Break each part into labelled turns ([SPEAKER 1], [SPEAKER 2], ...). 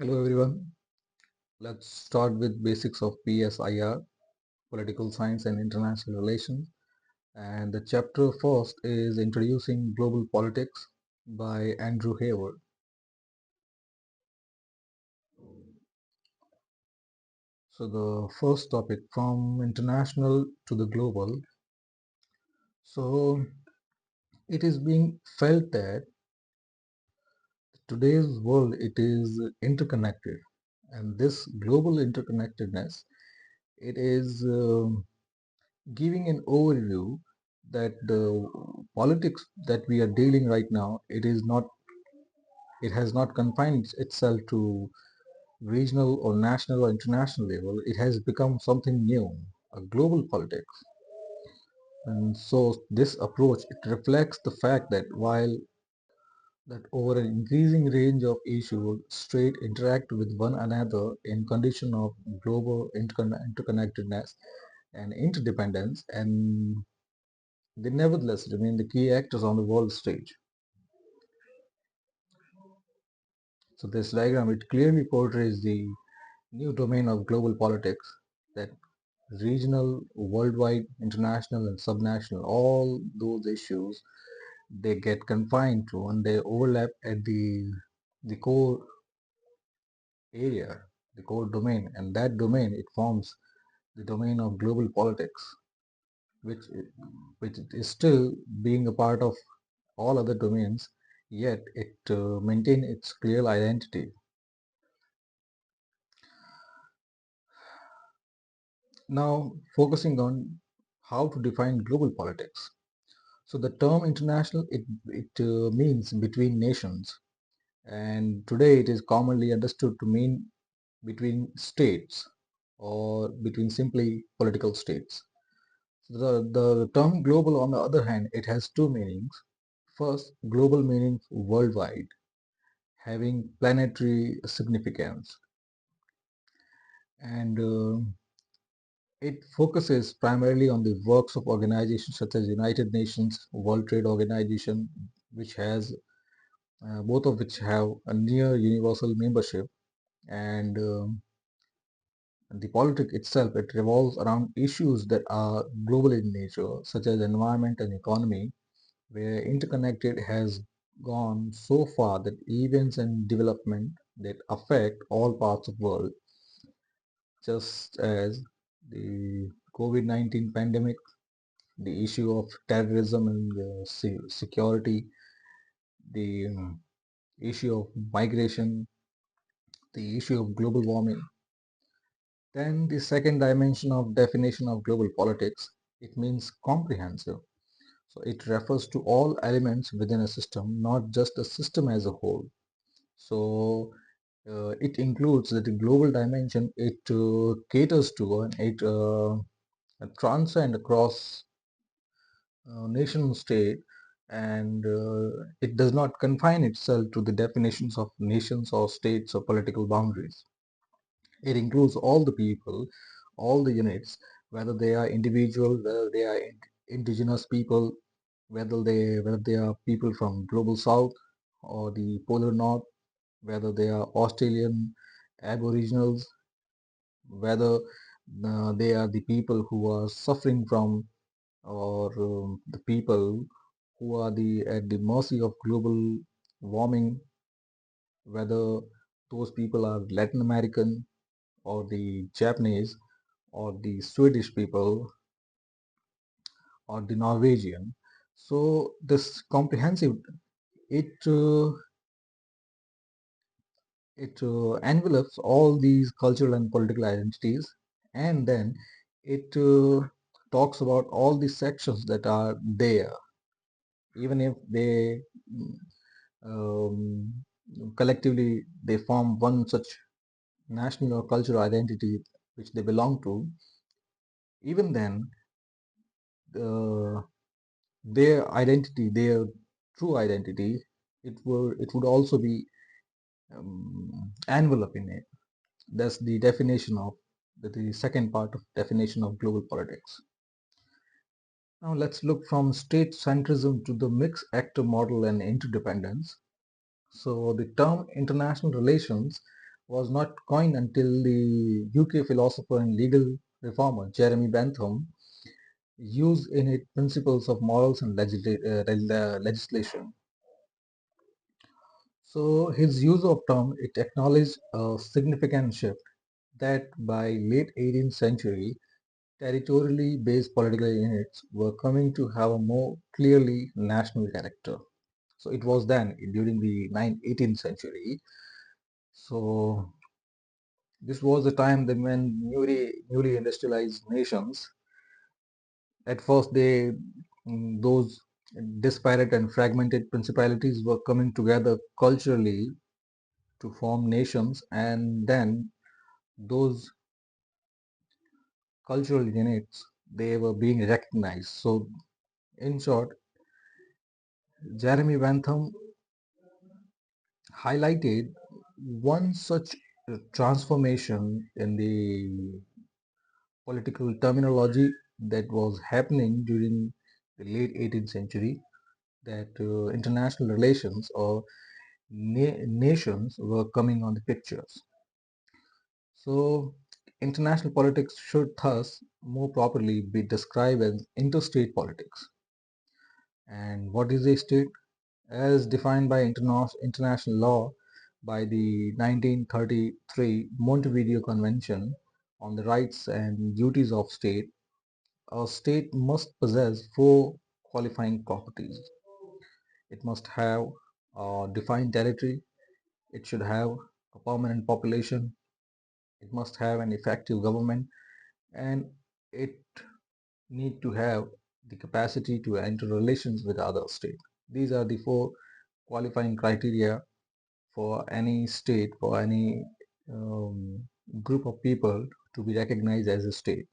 [SPEAKER 1] Hello everyone. Let's start with basics of PSIR, Political Science and International Relations. And the chapter first is Introducing Global Politics by Andrew Heywood. So the first topic, from international to the global. So it is being felt that today's world it is interconnected, and this global interconnectedness it is giving an overview that the politics that we are dealing right now it has not confined itself to regional or national or international level. It has become something new, a global politics. And so this approach it reflects the fact that while that over an increasing range of issues straight interact with one another in condition of global interconnectedness and interdependence, and they nevertheless remain the key actors on the world stage. So this diagram it clearly portrays the new domain of global politics, that regional, worldwide, international and subnational, all those issues they get confined to and they overlap at the core area, the core domain, and that domain it forms the domain of global politics, which which is still being a part of all other domains, yet it maintains its clear identity. Now, focusing on how to define global politics. So the term international, it means between nations, and today it is commonly understood to mean between states or between simply political states. The term global, on the other hand, it has two meanings. First, global meaning worldwide, having planetary significance, and it focuses primarily on the works of organizations such as United Nations, World Trade Organization, which has both of which have a near universal membership, and the politic itself it revolves around issues that are global in nature, such as environment and economy, where interconnected has gone so far that events and development that affect all parts of world, just as the COVID-19 pandemic, the issue of terrorism and security, the issue of migration, the issue of global warming. Then the second dimension of definition of global politics, it means comprehensive. So it refers to all elements within a system, not just the system as a whole. So it includes that the global dimension, it caters to and it transcend across nation state, and it does not confine itself to the definitions of nations or states or political boundaries. It includes all the people, all the units, whether they are individual, whether they are indigenous people, whether they are people from global south or the polar north, whether they are Australian aboriginals, whether they are the people who are suffering from, or the people who are at the mercy of global warming, whether those people are Latin American or the Japanese or the Swedish people or the Norwegian. So this comprehensive, it envelopes all these cultural and political identities, and then it talks about all the sections that are there, even if they um, collectively they form one such national or cultural identity which they belong to. Even then, uh, their identity, their true identity, it would also be enveloped in it. That's the definition of the second part of definition of global politics. Now let's look from state centrism to the mixed actor model and interdependence. So the term international relations, was not coined until the UK philosopher and legal reformer Jeremy Bentham used in it principles of morals and legislation. So his use of term it acknowledged a significant shift that by late 18th century territorially based political units were coming to have a more clearly national character. So it was then during the 18th century. So this was the time that when newly industrialized nations, at first those disparate and fragmented principalities were coming together culturally to form nations, and then those cultural units they were being recognized. So in short, Jeremy Bentham highlighted one such transformation in the political terminology that was happening during the late 18th century, that international relations or nations were coming on the pictures. So international politics should thus more properly be described as interstate politics. And what is a state? As defined by international law by the 1933 Montevideo Convention on the Rights and Duties of State, a state must possess four qualifying properties. It must have a defined territory, it should have a permanent population, it must have an effective government, and it need to have the capacity to enter relations with other states. These are the four qualifying criteria for any state, for any group of people to be recognized as a state.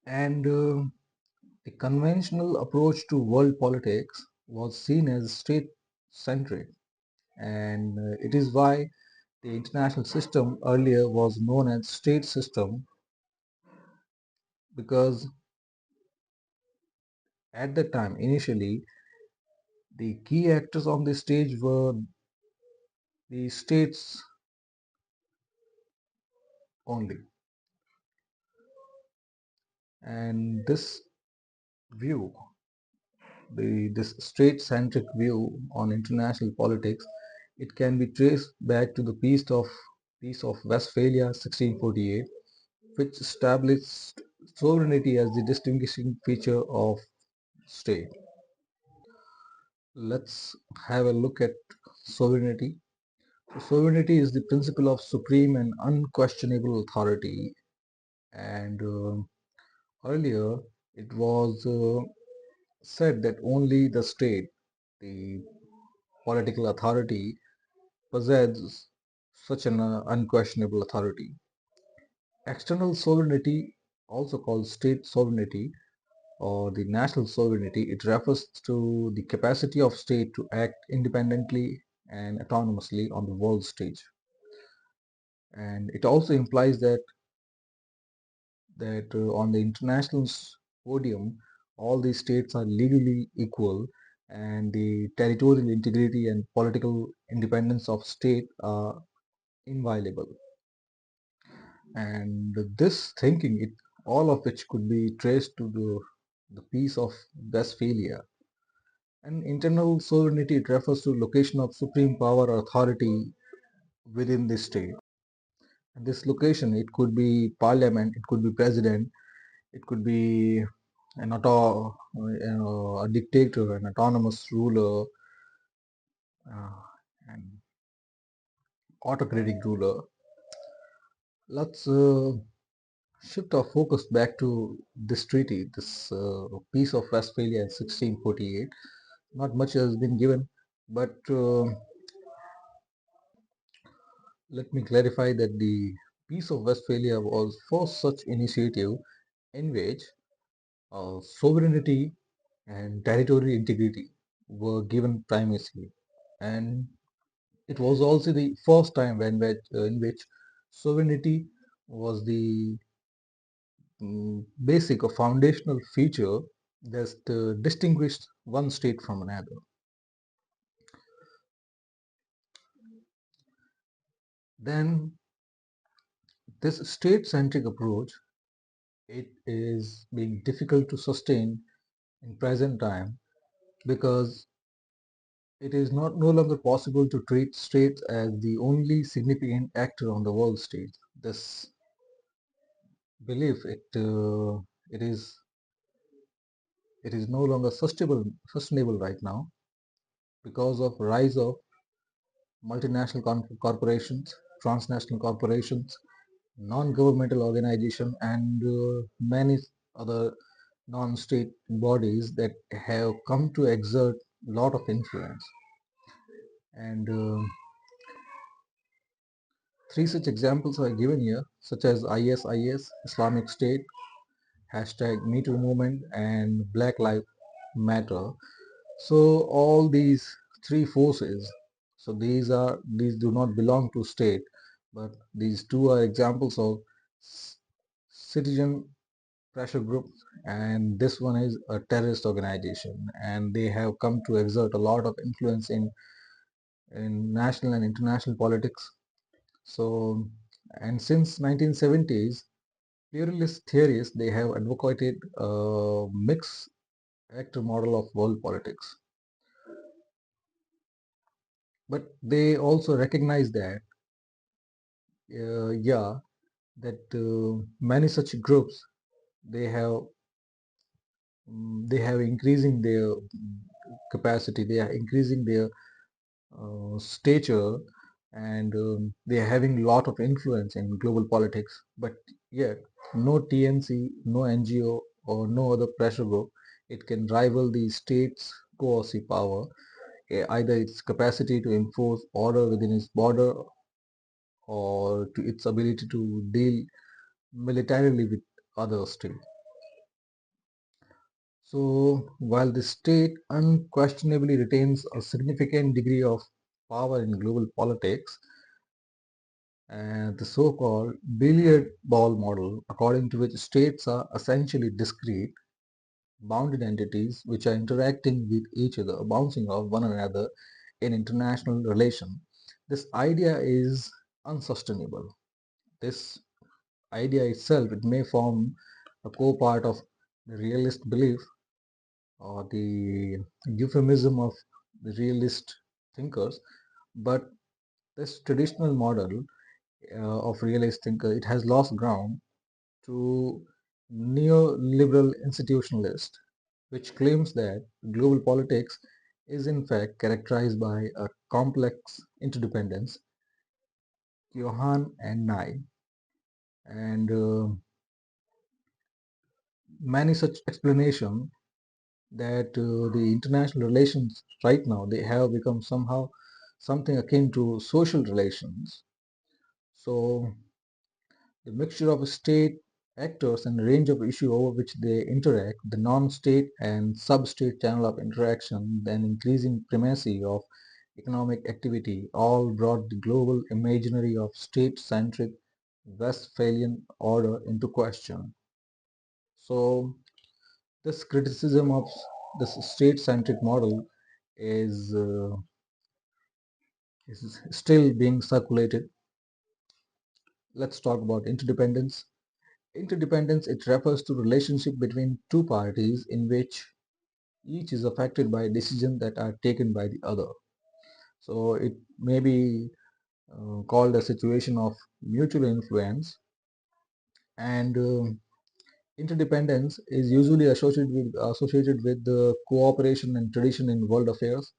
[SPEAKER 1] And the conventional approach to world politics was seen as state-centric, and it is why the international system earlier was known as state system, because at the time initially the key actors on the stage were the states only. And this view, this state-centric view on international politics, it can be traced back to the Peace of Westphalia 1648, which established sovereignty as the distinguishing feature of state. Let's have a look at sovereignty. So sovereignty is the principle of supreme and unquestionable authority, and earlier it was said that only the state, the political authority, possesses such an unquestionable authority. External sovereignty, also called state sovereignty or the national sovereignty, it refers to the capacity of state to act independently and autonomously on the world stage. And it also implies that on the international podium, all these states are legally equal, and the territorial integrity and political independence of state are inviolable. And this thinking, all of which could be traced to the Peace of Westphalia. And internal sovereignty, it refers to location of supreme power or authority within the state. And this location, it could be parliament, it could be president, it could be a dictator, an autonomous ruler, an autocratic ruler. Let's shift our focus back to this treaty, this Peace of Westphalia in 1648. Not much has been given, but let me clarify that the Peace of Westphalia was first such initiative in which sovereignty and territorial integrity were given primacy, and it was also the first time in which sovereignty was the basic or foundational feature that distinguished one state from another. Then this state-centric approach, it is being difficult to sustain in present time because it is not no longer possible to treat states as the only significant actor on the world stage. This belief it is no longer sustainable right now because of rise of multinational corporations, transnational corporations, non-governmental organization, and many other non-state bodies that have come to exert a lot of influence. And three such examples are given here, such as ISIS, Islamic State, hashtag MeToo movement, and Black Lives Matter. So all these three forces, so these do not belong to state, but these two are examples of citizen pressure groups, and this one is a terrorist organization, and they have come to exert a lot of influence in national and international politics. So, and since 1970s, pluralist theories, they have advocated a mixed actor model of world politics. But they also recognize that, yeah, that many such groups, they have they have increasing their capacity, they are increasing their stature, and they are having a lot of influence in global politics. But yet, no TNC, no NGO, or no other pressure group, it can rival the state's coercive power, either its capacity to enforce order within its border or to its ability to deal militarily with other states. So while the state unquestionably retains a significant degree of power in global politics, the so-called billiard ball model, according to which states are essentially discrete, bounded entities which are interacting with each other, bouncing off one another in international relation, this idea is unsustainable. This idea itself, it may form a core part of the realist belief or the euphemism of the realist thinkers, but this traditional model of realist thinker, it has lost ground to neoliberal institutionalist, which claims that global politics is in fact characterized by a complex interdependence, Ch.1 and Nye, and many such explanation that the international relations right now, they have become somehow something akin to social relations. So the mixture of state actors and range of issues over which they interact, the non-state and sub-state channel of interaction, then increasing primacy of economic activity, all brought the global imaginary of state-centric Westphalian order into question. So this criticism of this state-centric model is, is still being circulated. Let's talk about interdependence. Interdependence, it refers to relationship between two parties in which each is affected by decisions that are taken by the other. So it may be called a situation of mutual influence, and interdependence is usually associated with the cooperation and tradition in world affairs.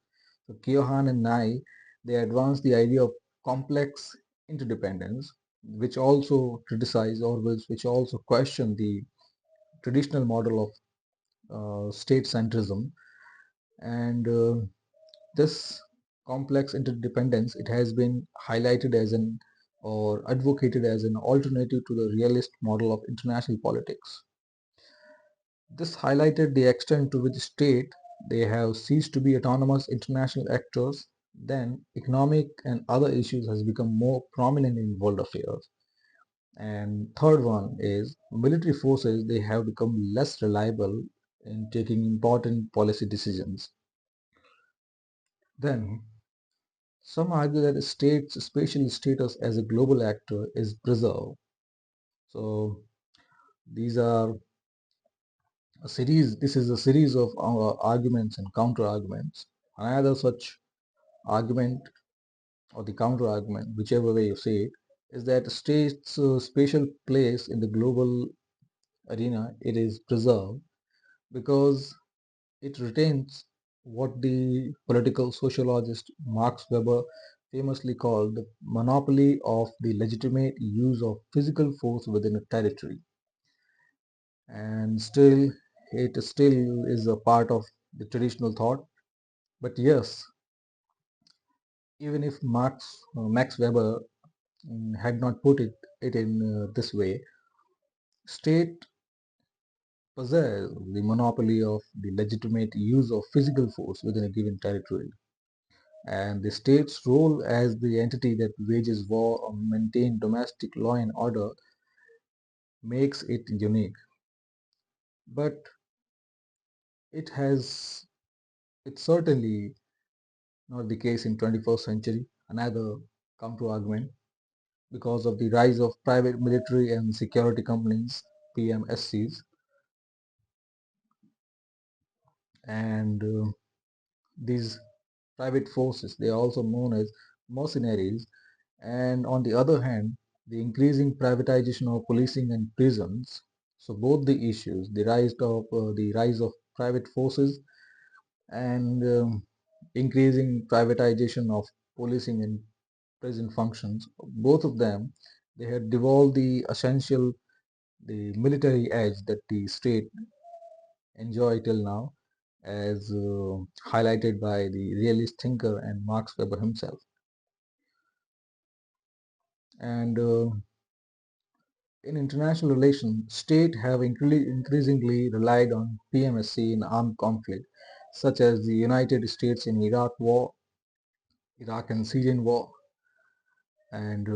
[SPEAKER 1] So Keohane and Nye, they advanced the idea of complex interdependence, which also criticize or which also question the traditional model of state centrism. And this complex interdependence, it has been highlighted as an or advocated as an alternative to the realist model of international politics. This highlighted the extent to which state, they have ceased to be autonomous international actors. Then economic and other issues has become more prominent in world affairs. And third one is military forces, they have become less reliable in taking important policy decisions. Then Some argue that a state's spatial status as a global actor is preserved. So these are a series. This is a series of arguments and counter arguments. Another such argument or the counter argument, whichever way you say it, is that a state's spatial place in the global arena, it is preserved because it retains what the political sociologist Max Weber famously called the monopoly of the legitimate use of physical force within a territory. And still, it still is a part of the traditional thought. But yes, even if Max Weber had not put it in this way, state possess the monopoly of the legitimate use of physical force within a given territory. And the state's role as the entity that wages war or maintain domestic law and order makes it unique. But it has it's certainly not the case in 21st century. Another counter argument, because of the rise of private military and security companies, PMSCs, and these private forces, they are also known as mercenaries. And on the other hand, the increasing privatization of policing and prisons. So both the issues, the rise of private forces and increasing privatization of policing and prison functions, both of them, they had devolved the military edge that the state enjoy till now, as highlighted by the realist thinker and Max Weber himself. And in international relations, states have increasingly relied on PMSC in armed conflict, such as the United States in Iraq and Syrian war, and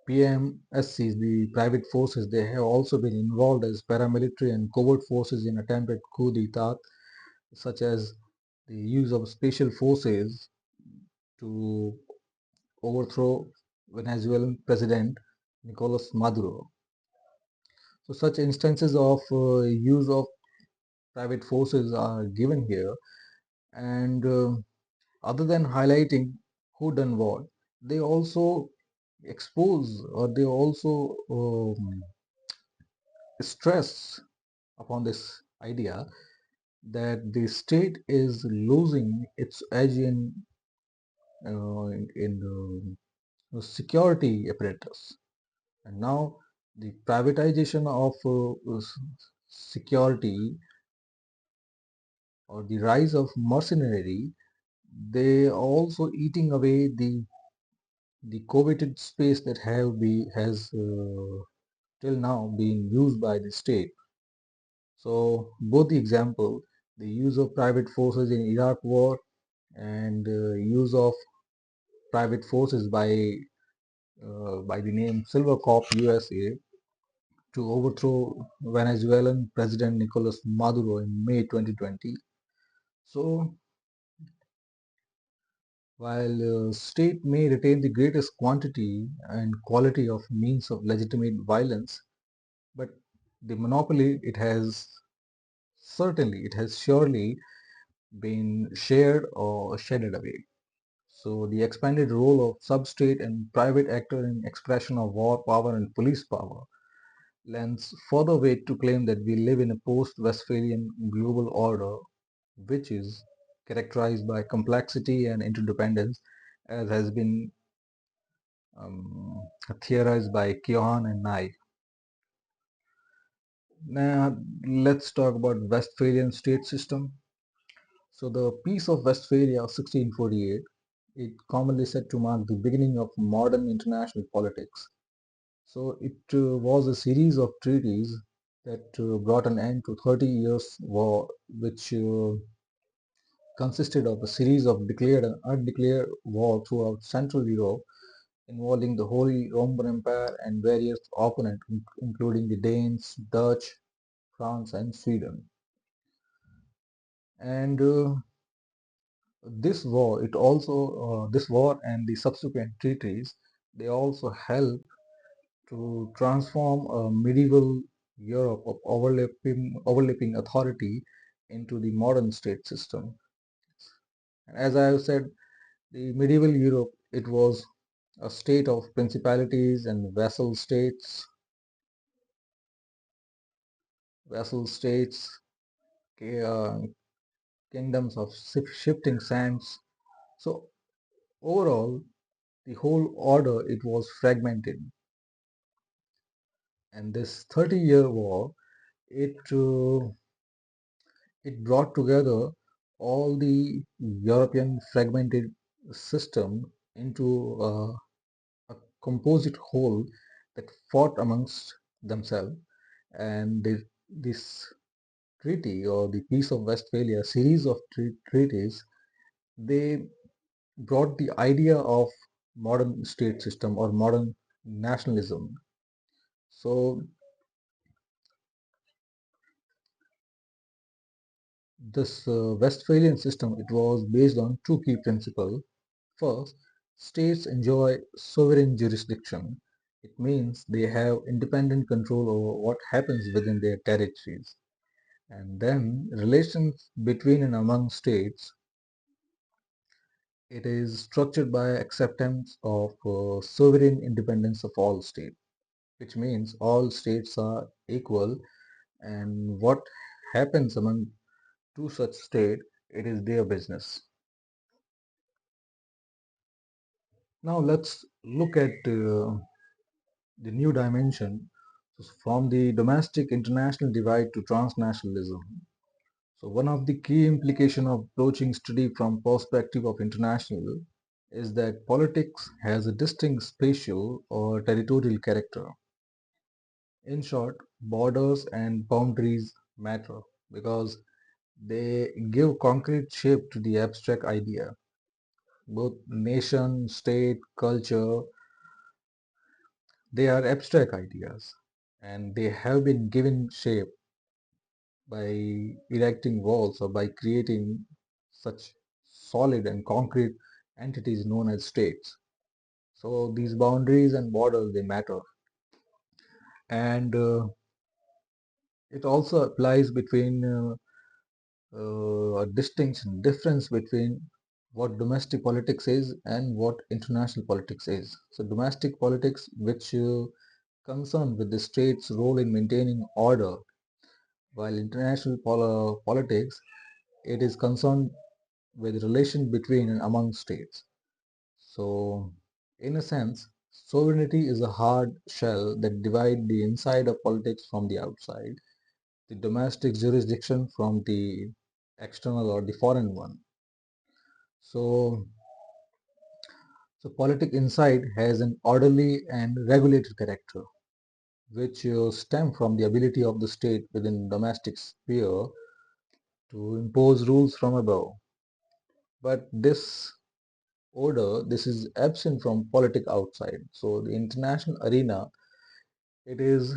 [SPEAKER 1] PMSCs, the private forces, they have also been involved as paramilitary and covert forces in attempted coup d'etat, such as the use of special forces to overthrow Venezuelan President Nicolas Maduro. So such instances of use of private forces are given here, and other than highlighting who done what, they also expose or they also stress upon this idea that the state is losing its edge in the security apparatus, and now the privatization of security or the rise of mercenary, they are also eating away the coveted space that has till now been used by the state. So both the example, the use of private forces in Iraq war and use of private forces by the name Silver Corp USA to overthrow Venezuelan President Nicolas Maduro in May 2020. So while state may retain the greatest quantity and quality of means of legitimate violence, but the monopoly, it has surely been shared or shedded away. So the expanded role of sub-state and private actor in expression of war power and police power lends further weight to claim that we live in a post-Westphalian global order, which is characterized by complexity and interdependence, as has been theorized by Keohane and Nye. Now, let's talk about Westphalian state system. So the Peace of Westphalia of 1648, it commonly said to mark the beginning of modern international politics. So it was a series of treaties that brought an end to 30 years war, which consisted of a series of declared and undeclared war throughout Central Europe, involving the Holy Roman Empire and various opponents, including the Danes, Dutch, France, and Sweden. And This war and the subsequent treaties, they also help to transform a medieval Europe of overlapping authority into the modern state system. And as I have said, the medieval Europe, it was a state of principalities and vassal states, ki- uh, kingdoms of shifting sands. So overall, the whole order, it was fragmented, and this 30-year war, it it brought together all the European fragmented system into a composite whole that fought amongst themselves. And this treaty, or the Peace of Westphalia, series of treaties, they brought the idea of modern state system or modern nationalism. So this Westphalian system, it was based on two key principles. First, states enjoy sovereign jurisdiction. It means they have independent control over what happens within their territories. And then relations between and among states, it is structured by acceptance of sovereign independence of all states, which means all states are equal, and what happens among two such states, it is their business. Now let's look at the new dimension, from the domestic international divide to transnationalism. So one of the key implications of approaching study from perspective of international is that politics has a distinct spatial or territorial character. In short, borders and boundaries matter because they give concrete shape to the abstract idea. Both nation, state, culture, they are abstract ideas, and they have been given shape by erecting walls or by creating such solid and concrete entities known as states. So these boundaries and borders, they matter, and it also applies between a distinction difference between what domestic politics is and what international politics is. So domestic politics, which concerned with the state's role in maintaining order, while international politics, it is concerned with relation between and among states. So, in a sense, sovereignty is a hard shell that divides the inside of politics from the outside, the domestic jurisdiction from the external or the foreign one. So, so politic inside has an orderly and regulated character, which stem from the ability of the state within domestic sphere to impose rules from above. But this is absent from politics outside. So the international arena, it is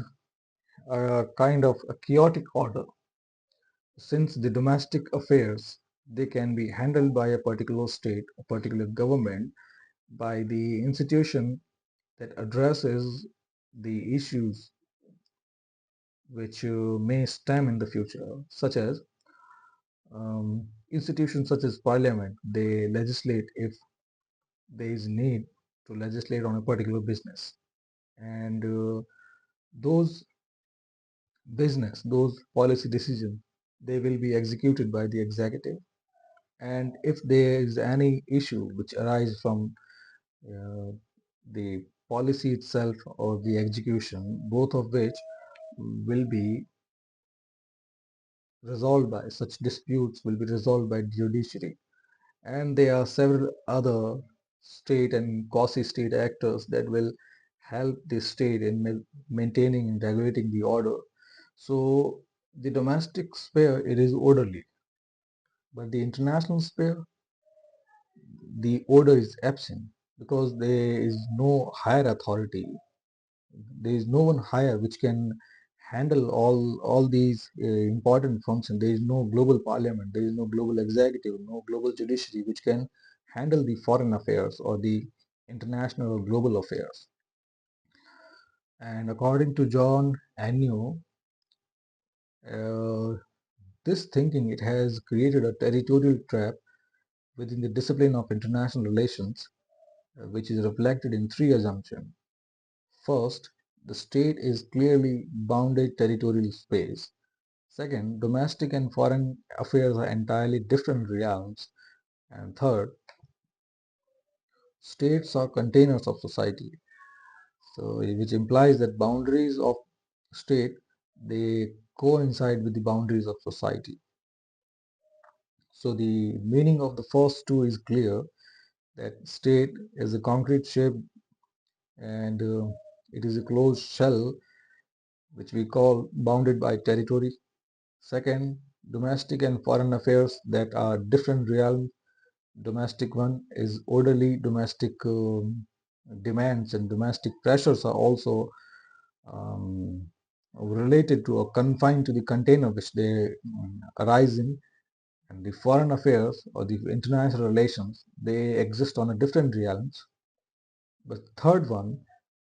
[SPEAKER 1] a kind of a chaotic order. Since the domestic affairs, they can be handled by a particular state, a particular government, by the institution that addresses the issues which may stem in the future, such as institutions such as parliament. They legislate if there is need to legislate on a particular business, and those those policy decisions, they will be executed by the executive. And if there is any issue which arises from uh, the policy itself or the execution, both of which will be resolved by such disputes will be resolved by judiciary. And there are several other state and quasi-state actors that will help the state in maintaining and regulating the order. So the domestic sphere, it is orderly, but the international sphere, the order is absent because there is no higher authority. There is no one higher which can handle all these important functions. There is no global parliament, there is no global executive, no global judiciary which can handle the foreign affairs or the international or global affairs. And according to John Agnew, uh, this thinking it has created a territorial trap within the discipline of international relations, which is reflected in three assumptions. First, the state is clearly bounded territorial space. Second, domestic and foreign affairs are entirely different realms. And third, states are containers of society. So, which implies that boundaries of state they coincide with the boundaries of society. So, the meaning of the first two is clear that state is a concrete shape and it is a closed shell which we call bounded by territory. Second, domestic and foreign affairs that are different realms. Domestic one is orderly, domestic demands and domestic pressures are also um, related to or confined to the container which they arise in. And the foreign affairs or the international relations, they exist on a different realms. But third one,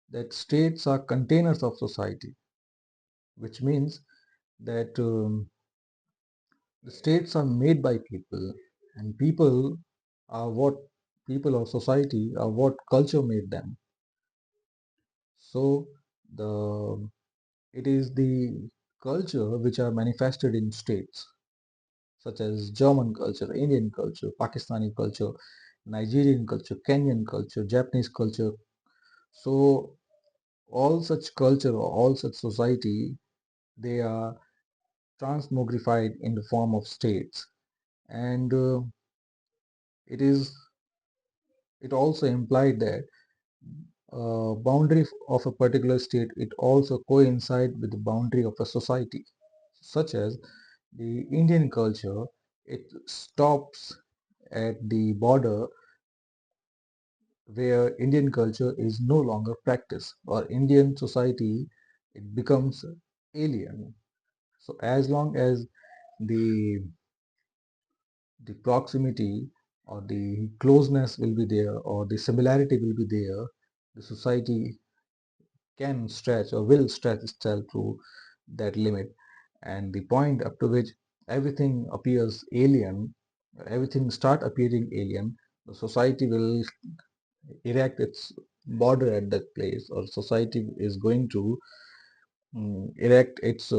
[SPEAKER 1] that states are containers of society, which means that the states are made by people, and people are what people or society are what culture made them. So the it is the culture which are manifested in states such as German culture, Indian culture, Pakistani culture, Nigerian culture, Kenyan culture, Japanese culture. So all such culture or all such society, they are transmogrified in the form of states, and it is it also implied that boundary of a particular state it also coincide with the boundary of a society, such as the Indian culture it stops at the border where Indian culture is no longer practiced or Indian society it becomes alien. So as long as the the proximity or the closeness will be there or the similarity will be there, the society can stretch or will stretch itself to that limit, and the point up to which everything appears alien, everything start appearing alien, the society will erect its border at that place, or society is going to erect its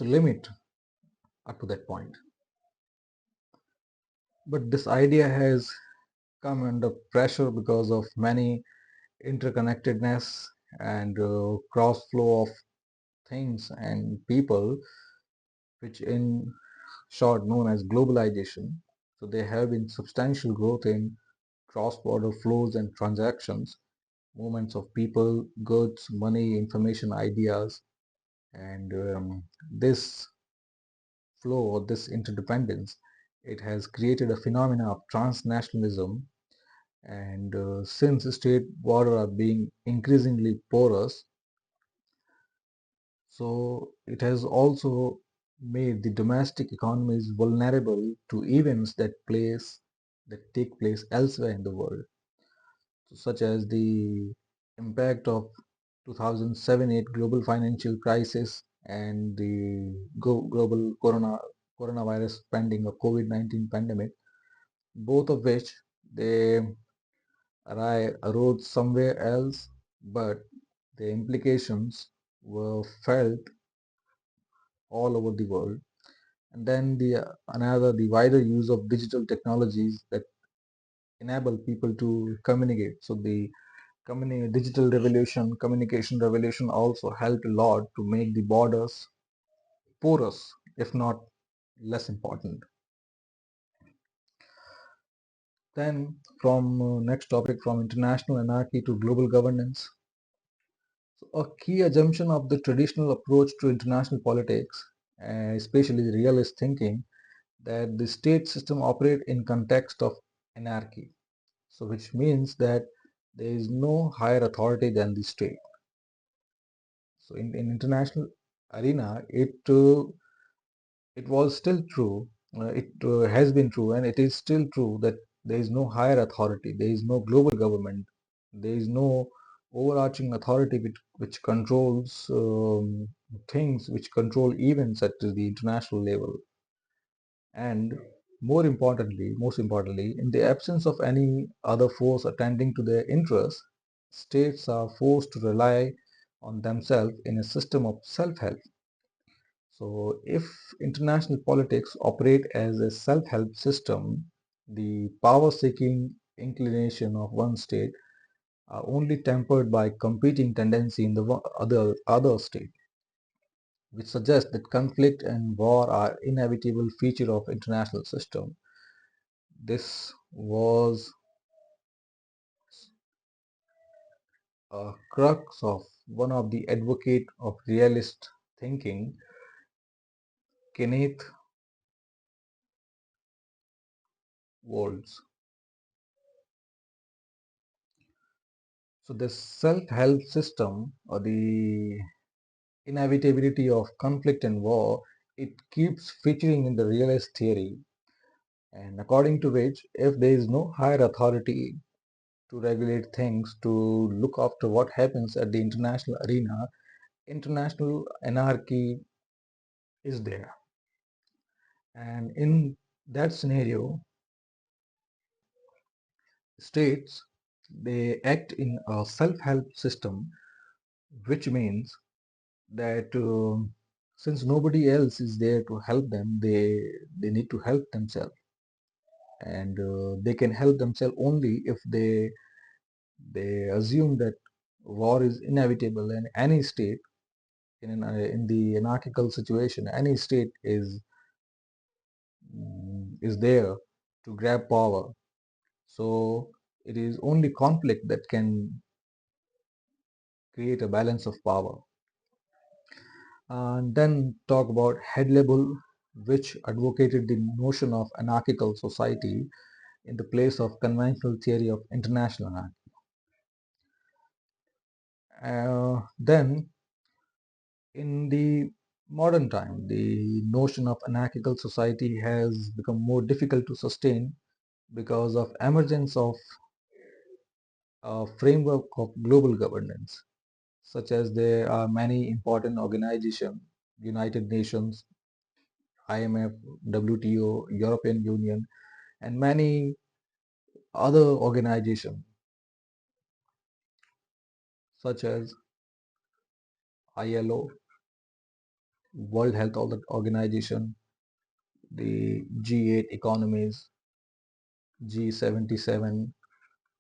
[SPEAKER 1] limit up to that point. But this idea has come under pressure because of many interconnectedness and cross flow of things and people, which in short known as globalization. So there have been substantial growth in cross-border flows and transactions, movements of people, goods, money, information, ideas, and this flow or this interdependence, it has created a phenomena of transnationalism. And since state borders are being increasingly porous, so it has also made the domestic economies vulnerable to events that take place elsewhere in the world, such as the impact of 2007-8 global financial crisis and the global coronavirus pandemic or COVID-19 pandemic, both of which they arose somewhere else, but the implications were felt all over the world. And then the wider use of digital technologies that enable people to communicate. So the digital revolution, communication revolution also helped a lot to make the borders porous, if not less important. Then from next topic, from international anarchy to global governance. So a key assumption of the traditional approach to international politics, especially the realist thinking, that the state system operate in context of anarchy. So which means that there is no higher authority than the state. So in international arena, it was still true. It has been true, and it is still true that there is no higher authority. There is no global government. There is no overarching authority which controls things, which control events at the international level. And most importantly, in the absence of any other force attending to their interests, states are forced to rely on themselves in a system of self-help. So if international politics operate as a self-help system, the power-seeking inclination of one state are only tempered by competing tendency in the other state, which suggests that conflict and war are inevitable feature of international system. This was a crux of one of the advocate of realist thinking, Kenneth Waltz. So the self-help system, or the inevitability of conflict and war, it keeps featuring in the realist theory, and according to which if there is no higher authority to regulate things, to look after what happens at the international arena, international anarchy is there. And in that scenario, states, they act in a self-help system, which means that since nobody else is there to help them, they need to help themselves, and they can help themselves only if they assume that war is inevitable, and any state in the anarchical situation, any state is there to grab power. So it is only conflict that can create a balance of power. And then talk about Hedlebel, which advocated the notion of anarchical society in the place of conventional theory of international anarchy. Then, in the modern time, the notion of anarchical society has become more difficult to sustain because of emergence of a framework of global governance, such as there are many important organizations, United Nations, IMF, WTO, European Union, and many other organizations such as ILO, World Health Organization, the G8 economies, G77,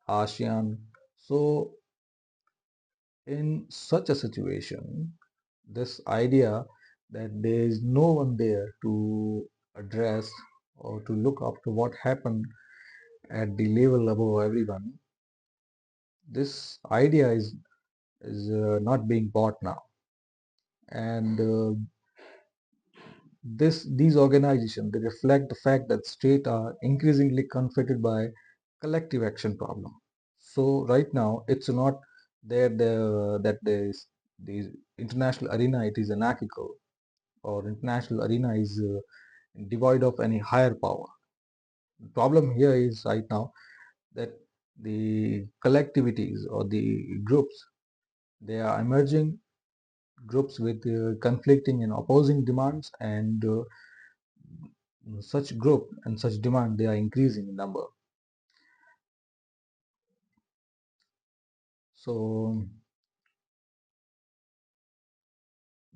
[SPEAKER 1] ASEAN. So in such a situation, this idea that there is no one there to address or to look after what happened at the level above everyone, this idea is not being bought now. And these organizations, they reflect the fact that states are increasingly confronted by collective action problem. So right now it's not there that there is the international arena, it is anarchical, or international arena is devoid of any higher power. The problem here is right now that the collectivities or the groups, they are emerging groups with conflicting and opposing demands, and such group and such demand, they are increasing in number. So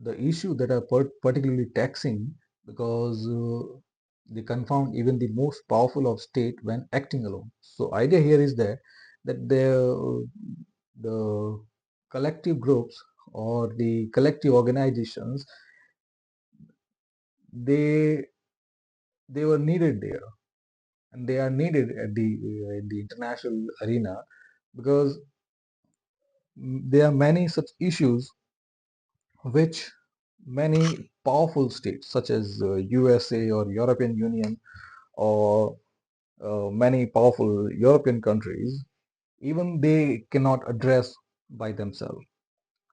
[SPEAKER 1] the issue that are particularly taxing because they confound even the most powerful of state when acting alone. So idea here is that the collective groups or the collective organizations, they they were needed there, and they are needed at the in the international arena because there are many such issues which many powerful states such as USA or European Union, or many powerful European countries, even they cannot address by themselves.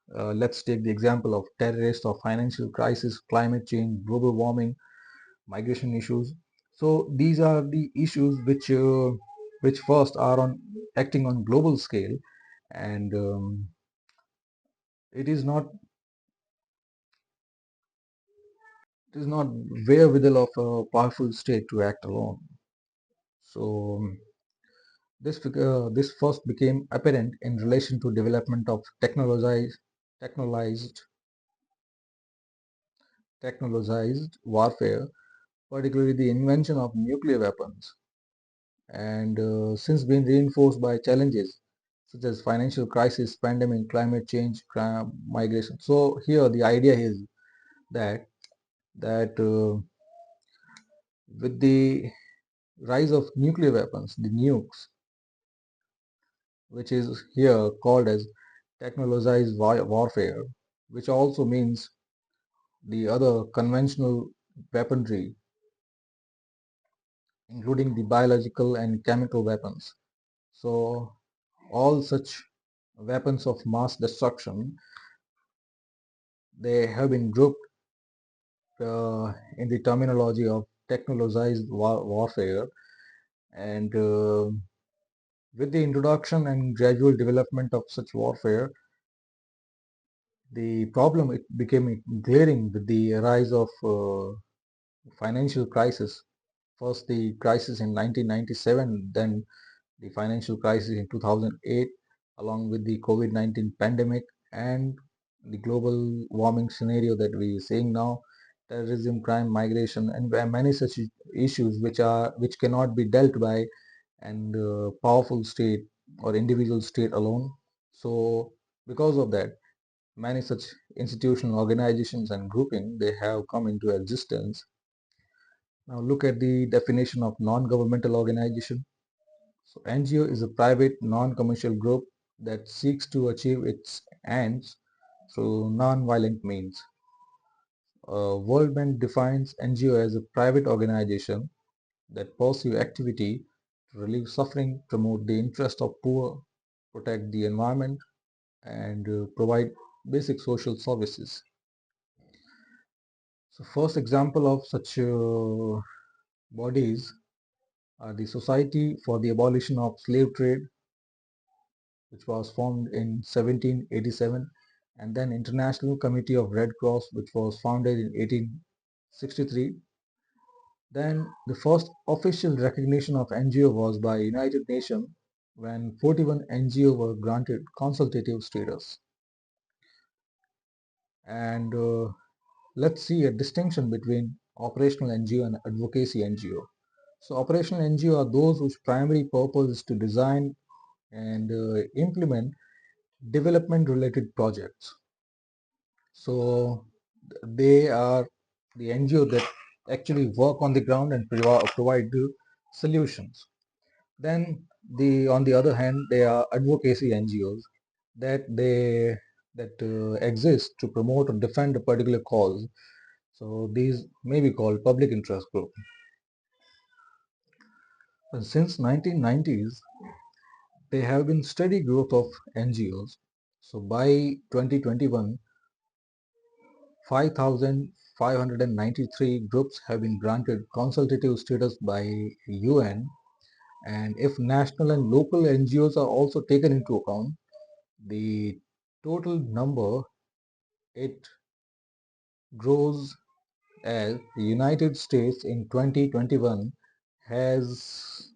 [SPEAKER 1] Let's take the example of terrorist or financial crisis, climate change, global warming, migration issues. So these are the issues which first are on acting on global scale, and it is not it is not wherewithal of a powerful state to act alone. So this first became apparent in relation to development of technologized technologized warfare, particularly the invention of nuclear weapons, and since been reinforced by challenges such as financial crisis, pandemic, climate change, crime, migration. So here the idea is that that with the rise of nuclear weapons, the nukes, which is here called as technologized warfare, which also means the other conventional weaponry, including the biological and chemical weapons. So all such weapons of mass destruction, they have been grouped in the terminology of technologized warfare, and with the introduction and gradual development of such warfare, the problem it became glaring with the rise of financial crisis. First the crisis in 1997, then the financial crisis in 2008, along with the COVID-19 pandemic and the global warming scenario that we are seeing now, terrorism, crime, migration, and many such issues which cannot be dealt by and powerful state or individual state alone. So because of that, many such institutional organizations and grouping they have come into existence. Now look at the definition of non-governmental organization. So NGO is a private non-commercial group that seeks to achieve its ends through non-violent means. World Bank defines NGO as a private organization that pursue activity to relieve suffering, promote the interest of poor, protect the environment, and provide basic social services. So first example of such bodies are the Society for the Abolition of Slave Trade, which was formed in 1787, and then International Committee of Red Cross, which was founded in 1863. Then the first official recognition of NGO was by United Nations when 41 NGO were granted consultative status. And let's see a distinction between operational NGO and advocacy NGO. So operational NGO are those whose primary purpose is to design and implement development related projects. So they are the NGO that actually work on the ground and provide the solutions. Then on the other hand, they are advocacy NGOs that exist to promote or defend a particular cause. So these may be called public interest group. And since 1990s, there have been steady growth of NGOs. So by 2021, 5,593 groups have been granted consultative status by UN, and if national and local NGOs are also taken into account, the total number it grows as the United States in 2021 has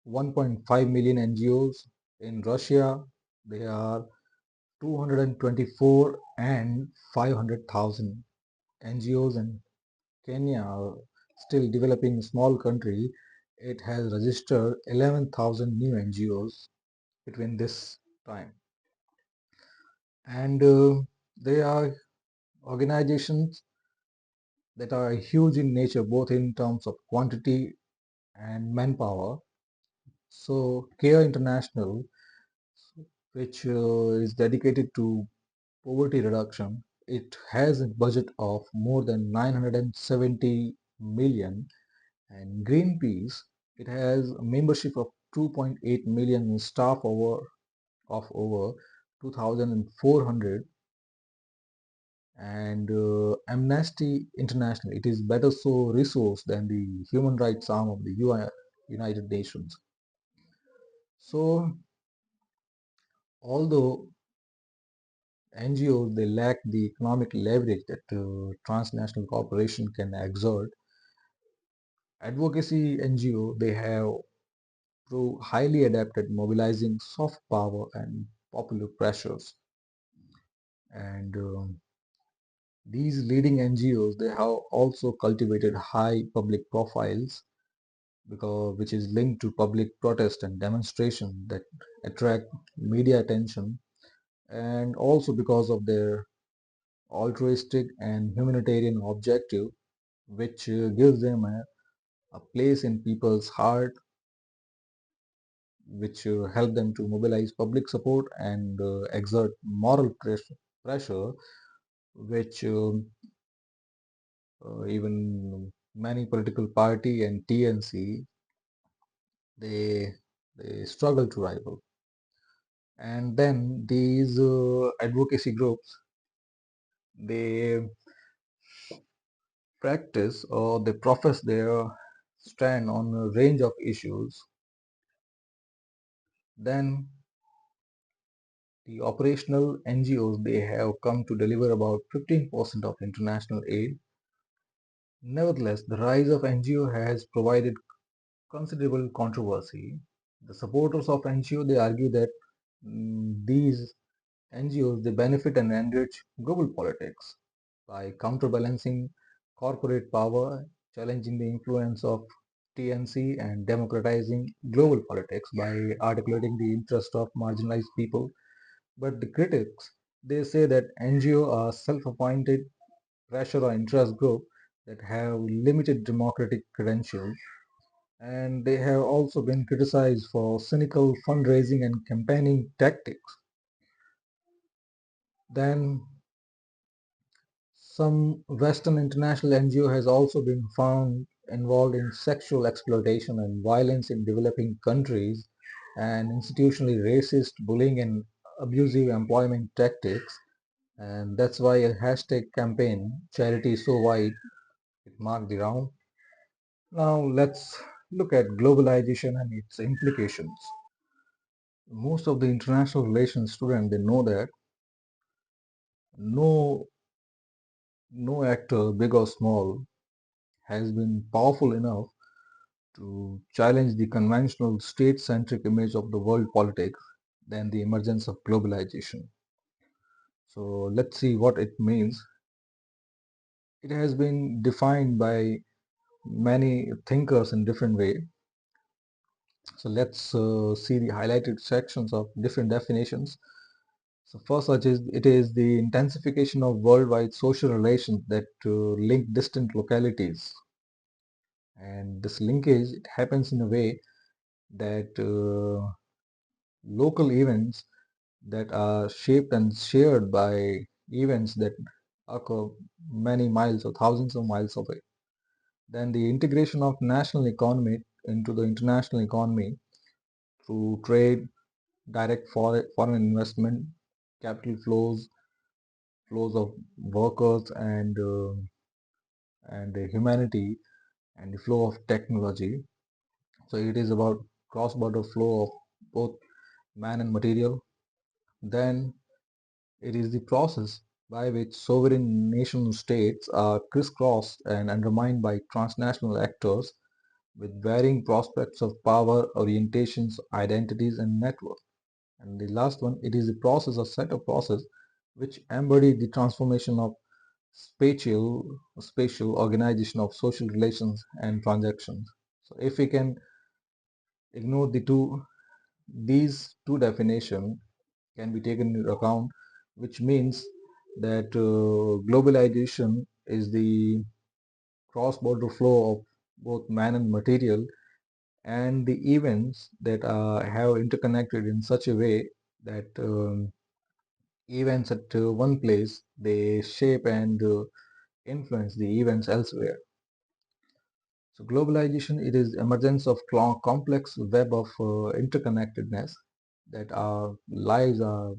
[SPEAKER 1] 1.5 million NGOs. In Russia, there are 224 and 500,000 NGOs, and Kenya, still developing small country, it has registered 11,000 new NGOs between this time. And they are organizations that are huge in nature, both in terms of quantity and manpower. So CARE International, which is dedicated to poverty reduction, it has a budget of more than 970 million, and Greenpeace, it has a membership of 2.8 million and staff of over 2400, and Amnesty International, it is better so resourced than the human rights arm of the United Nations. So although NGOs, they lack the economic leverage that transnational corporation can exert, advocacy NGO, they have proved highly adept at mobilizing soft power and popular pressures. And these leading NGOs, they have also cultivated high public profiles, because which is linked to public protest and demonstration that attract media attention, and also because of their altruistic and humanitarian objective, which gives them a place in people's heart, which help them to mobilize public support and exert moral pressure, which even many political party and TNC, they they struggle to rival. And then these advocacy groups, they practice or they profess their stand on a range of issues. Then the operational NGOs, they have come to deliver about 15% of international aid. Nevertheless, the rise of NGO has provided considerable controversy. The supporters of NGO, they argue that these NGOs, they benefit and enrich global politics by counterbalancing corporate power, challenging the influence of TNC, and democratizing global politics by articulating the interest of marginalized people. But the critics, they say that NGO are self-appointed pressure or interest group that have limited democratic credentials, and they have also been criticized for cynical fundraising and campaigning tactics. Then some Western international NGO has also been found involved in sexual exploitation and violence in developing countries, and institutionally racist bullying and abusive employment tactics. And that's why a hashtag campaign, charity is so wide, it marked the round. Now let's look at globalization and its implications. Most of the international relations students, they know that no no actor, big or small, has been powerful enough to challenge the conventional state-centric image of the world politics than the emergence of globalization. So let's see what it means. It has been defined by many thinkers in different way. So let's see the highlighted sections of different definitions. So first such is, it is the intensification of worldwide social relations that link distant localities. And this linkage, it happens in a way that local events that are shaped and shared by events that occur many miles or thousands of miles away. Then the integration of national economy into the international economy through trade, direct foreign investment, capital flows of workers, and humanity, and the flow of technology. So it is about cross-border flow of both man and material. Then it is the process by which sovereign nation states are crisscrossed and undermined by transnational actors with varying prospects of power, orientations, identities, and networks. And the last one, it is a process, a set of process which embody the transformation of spatial organization of social relations and transactions. So if we can ignore these two definitions can be taken into account, which means that globalization is the cross-border flow of both man and material, and the events that have interconnected in such a way that events at one place, they shape and influence the events elsewhere. So globalization, it is emergence of complex web of interconnectedness that our lives are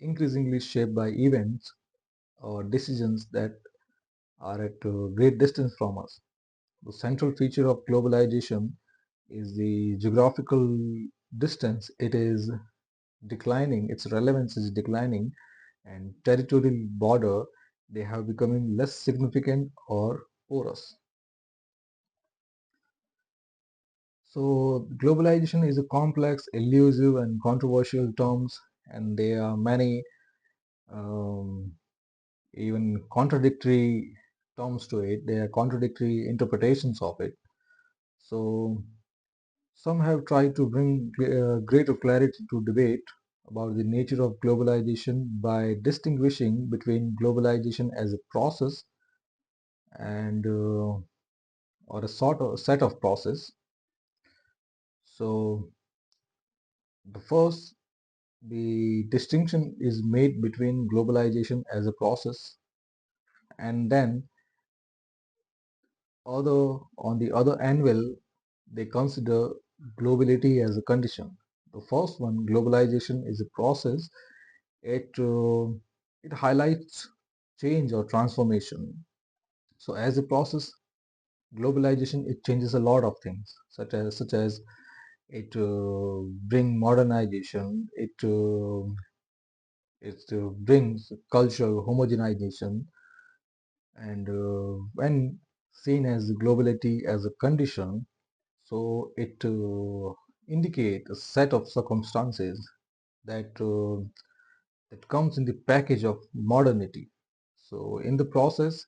[SPEAKER 1] increasingly shaped by events or decisions that are at a great distance from us. The central feature of globalization is the geographical distance. It is declining, its relevance is declining, and territorial border, they have becoming less significant or porous. So globalization is a complex, elusive, and controversial terms, and there are many um, even contradictory terms to it. There are contradictory interpretations of it. So some have tried to bring greater clarity to debate about the nature of globalization by distinguishing between globalization as a process and or a sort of set of process. So the first, the distinction is made between globalization as a process and then other on the other anvil they consider globality as a condition. The first one, globalization is a process. It highlights change or transformation. So as a process, globalization, it changes a lot of things, such as it bring modernization, it brings cultural homogenization, and when seen as globality as a condition, so it indicate a set of circumstances that that comes in the package of modernity. So in the process,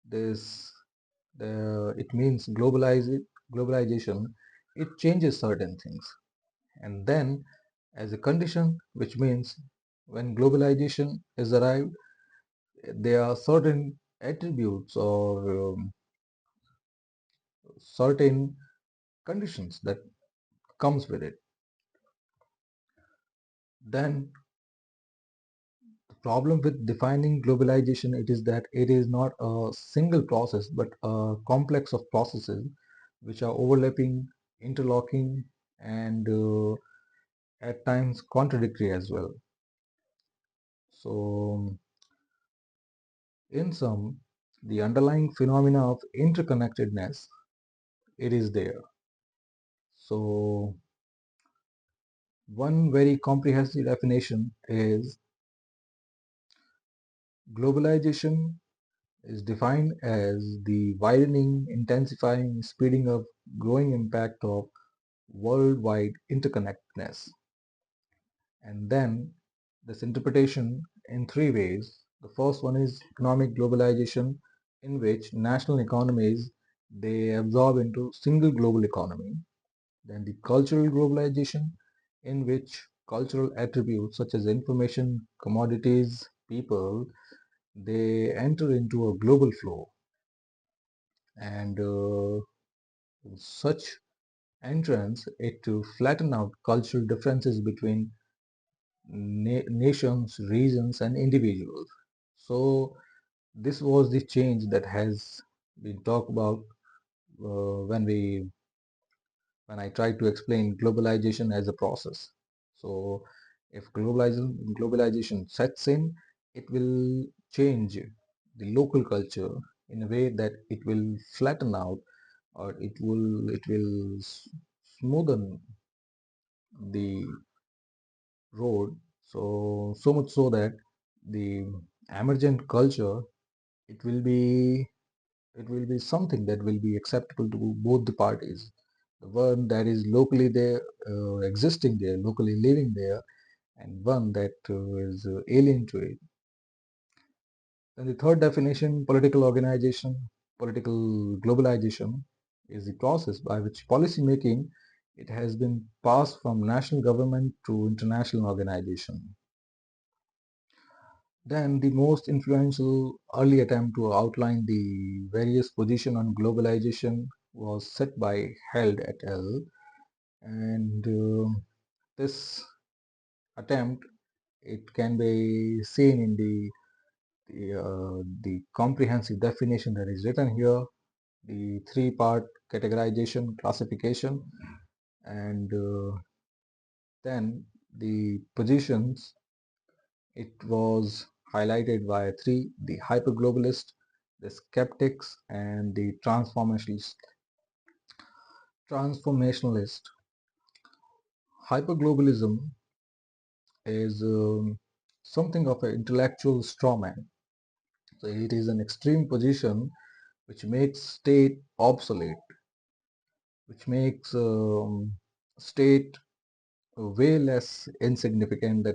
[SPEAKER 1] this it means globalization. It changes certain things, and then as a condition, which means when globalization is arrived, there are certain attributes or certain conditions that comes with it. Then the problem with defining globalization, it is that it is not a single process but a complex of processes which are overlapping, interlocking, and at times contradictory as well. So in sum, the underlying phenomena of interconnectedness, it is there. So one very comprehensive definition is globalization is defined as the widening, intensifying, speeding up, growing impact of worldwide interconnectedness. And then this interpretation in three ways. The first one is economic globalization, in which national economies, they absorb into single global economy. Then the cultural globalization, in which cultural attributes such as information, commodities, people, they enter into a global flow, and such entrance it to flatten out cultural differences between nations, regions, and individuals. So this was the change that has been talked about when when I tried to explain globalization as a process. So if globalization sets in, it will change the local culture in a way that it will flatten out, or it will smoothen the road. So much so that the emergent culture, it will be it will be something that will be acceptable to both the parties. The one that is locally there, existing there, locally living there, and one that is alien to it. Then the third definition, political globalization, is the process by which policy making, it has been passed from national government to international organization. Then the most influential early attempt to outline the various positions on globalization was set by Held et al. And this attempt, it can be seen in the comprehensive definition that is written here, the three-part categorization, classification, and then the positions It was highlighted by three: the hyperglobalist, the skeptics, and the transformationalist. Transformationalist. Hyperglobalism is something of an intellectual straw man. So it is an extreme position which makes state obsolete, which makes state way less insignificant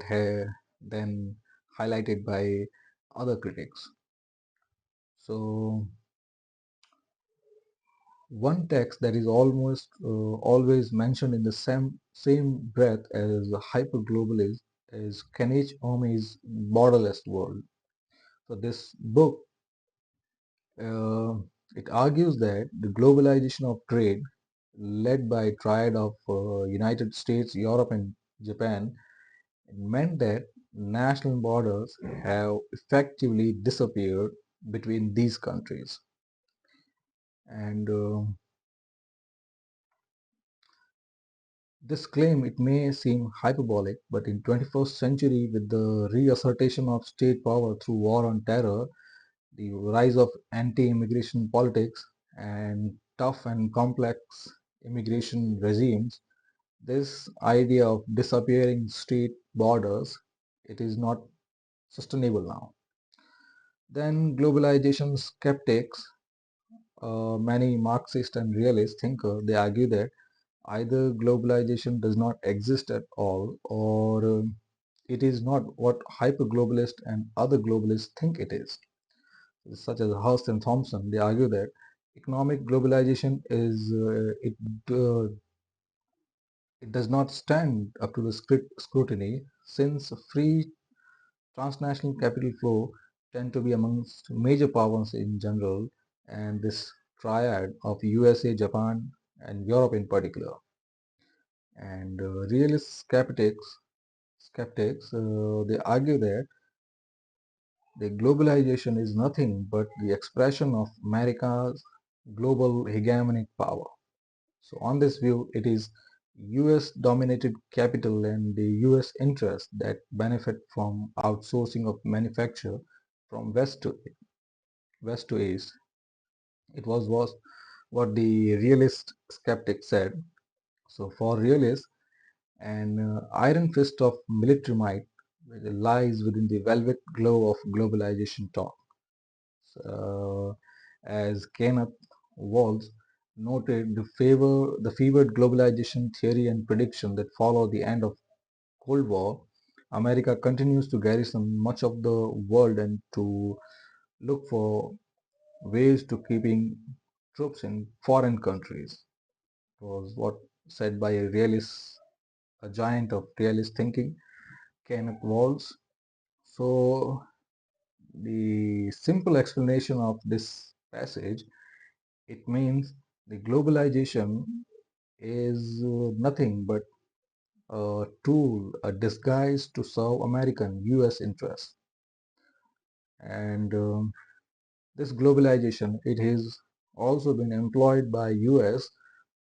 [SPEAKER 1] than highlighted by other critics. So one text that is almost always mentioned in the same breath as hyperglobalism is Kenichi Omi's Borderless World. So this book uh, it argues that the globalization of trade, led by triad of United States, Europe, and Japan, meant that national borders have effectively disappeared between these countries. And this claim, it may seem hyperbolic, but in 21st century, with the reassertion of state power through war on terror, the rise of anti-immigration politics, and tough and complex immigration regimes, this idea of disappearing state borders, it is not sustainable now. Then globalization skeptics, many Marxist and realist thinkers, they argue that either globalization does not exist at all, or it is not what hyperglobalists and other globalists think it is. Such as Hurst and Thompson, they argue that economic globalization uh, it does not stand up to the scrutiny, since free transnational capital flow tend to be amongst major powers in general, and this triad of USA, Japan, and Europe in particular. And realist skeptics, they argue that the globalization is nothing but the expression of America's global hegemonic power. So on this view, it is US dominated capital and the US interests that benefit from outsourcing of manufacture from west to east. It was what the realist skeptic said. So for realists, an iron fist of military might lies within the velvet glow of globalization talk. Uh, as Kenneth Walls noted, the fevered globalization theory and prediction that follow the end of Cold War, America continues to garrison much of the world and to look for ways to keeping troops in foreign countries. Was what said by a giant of realist thinking, Kenneth Walls. So the simple explanation of this passage, it means the globalization is nothing but a tool, a disguise to serve American US interests. And this globalization, it has also been employed by US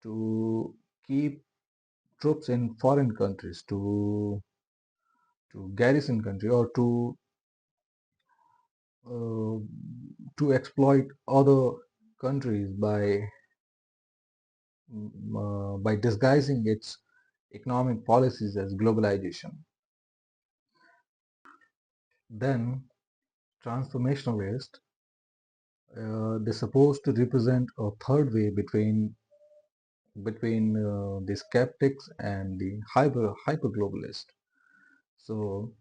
[SPEAKER 1] to keep troops in foreign countries, to garrison country, or uh, to exploit other countries by disguising its economic policies as globalization. Then transformationalists, they're supposed to represent a third way between the skeptics and the hyperglobalist. So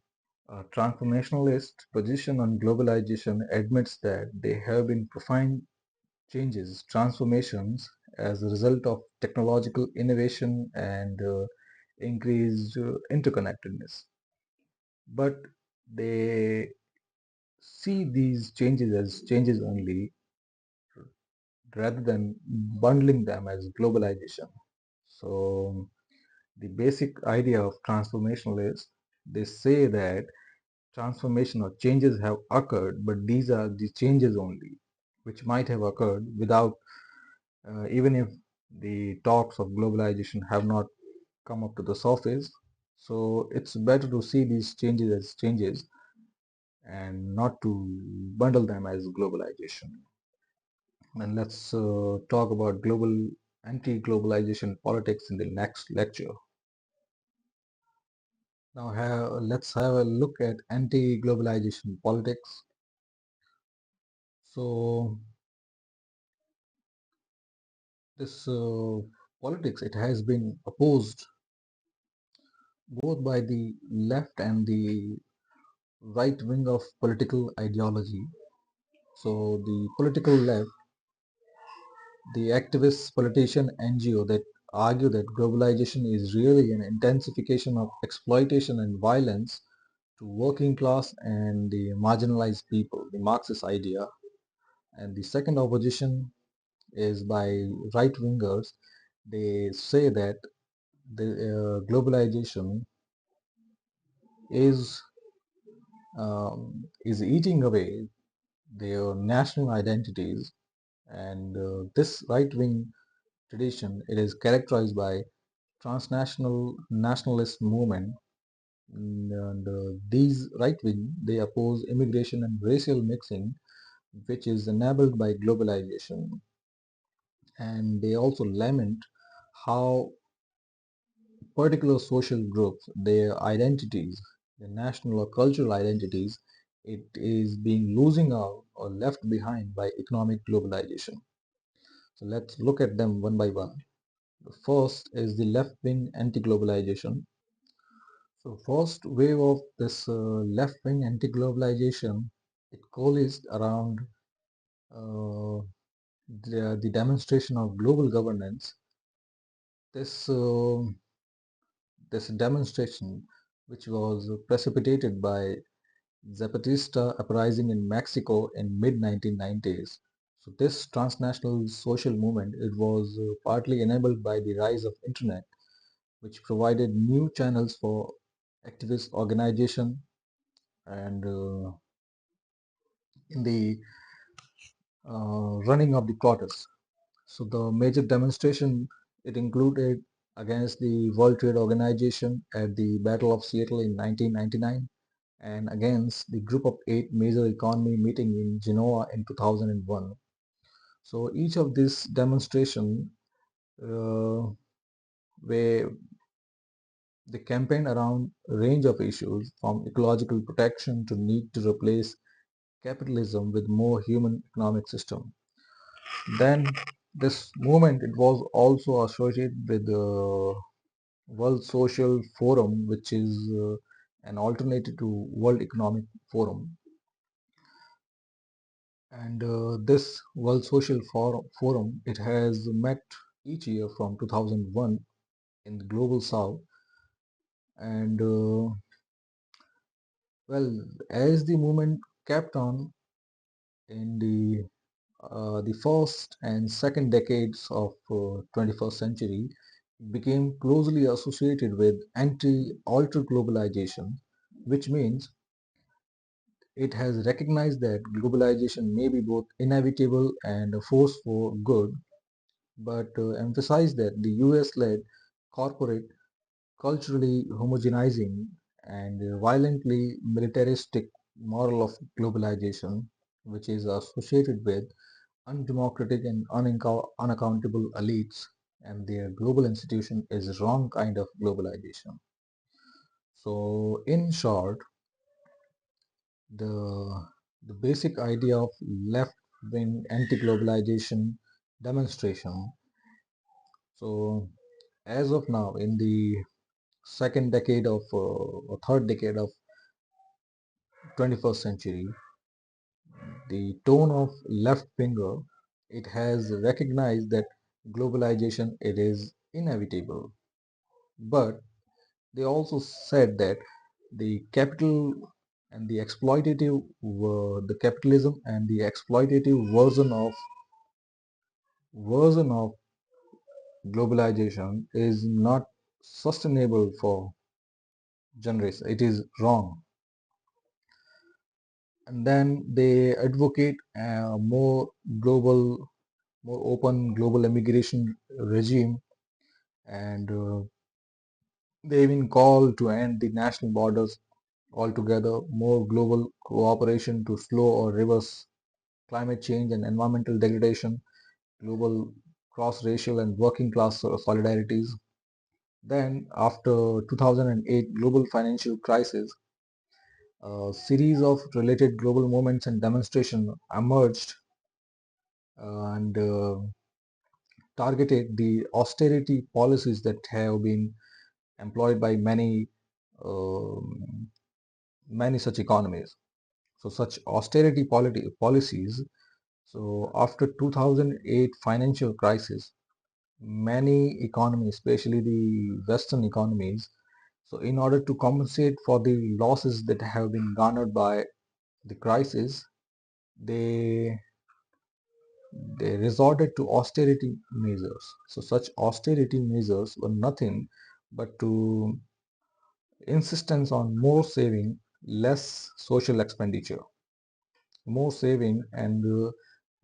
[SPEAKER 1] transformationalist position on globalization admits that there have been profound changes, transformations as a result of technological innovation and increased interconnectedness. But they see these changes as changes only rather than bundling them as globalization. So the basic idea of transformational is they say that transformation or changes have occurred, but these are the changes only, which might have occurred without, even if the talks of globalization have not come up to the surface. So it's better to see these changes as changes and not to bundle them as globalization. And let's talk about global anti-globalization politics in the next lecture. Now let's have a look at anti-globalization politics. So this politics, it has been opposed both by the left and the right wing of political ideology. So the political left, the activist politician NGO that argue that globalization is really an intensification of exploitation and violence to working class and the marginalized people, the Marxist idea. And the second opposition is by right wingers. They say that the globalization is is eating away their national identities, and this right wing tradition, it is characterized by transnational nationalist movement. And these right wing, they oppose immigration and racial mixing, which is enabled by globalization. And they also lament how particular social groups, their identities, their national or cultural identities, it is being losing out or left behind by economic globalization. So let's look at them one by one. The first is the left-wing anti-globalization. So first wave of this left-wing anti-globalization, it coalesced around the demonstration of global governance. This this demonstration, which was precipitated by Zapatista uprising in Mexico in mid 1990s. So this transnational social movement, it was partly enabled by the rise of internet, which provided new channels for activist organization and in the running of the protests. So the major demonstration, it included against the World Trade Organization at the Battle of Seattle in 1999 and against the Group of Eight major economy meeting in Genoa in 2001. So each of these demonstration uh, where they campaign around a range of issues from ecological protection to need to replace capitalism with more human economic system. Then this movement, it was also associated with the World Social Forum, which is an alternative to World Economic Forum. And this World Social Forum, it has met each year from 2001 in the global south. And well, as the movement kept on in the first and second decades of 21st century, it became closely associated with anti-alter globalization, which means it has recognized that globalization may be both inevitable and a force for good, but emphasized that the US-led corporate, culturally homogenizing and violently militaristic model of globalization, which is associated with undemocratic and unaccountable elites, and their global institution is wrong kind of globalization. So in short, the the basic idea of left wing anti-globalization demonstration. So as of now, in the second decade of or third decade of 21st century, the tone of left winger, it has recognized that globalization, it is inevitable, but they also said that the capital and the exploitative the capitalism and the exploitative version of globalization is not sustainable for generations. It is wrong. And then they advocate a global more open global immigration regime, and they even call to end the national borders altogether, more global cooperation to slow or reverse climate change and environmental degradation, global cross-racial and working class solidarities. Then, after 2008 global financial crisis, a series of related global movements and demonstrations emerged and targeted the austerity policies that have been employed by um, many such economies. So such austerity policies. So after 2008 financial crisis, many economies, especially the Western economies, so in order to compensate for the losses that have been garnered by the crisis, they they resorted to austerity measures. So such austerity measures were nothing but to insistence on more saving, less social expenditure, more saving and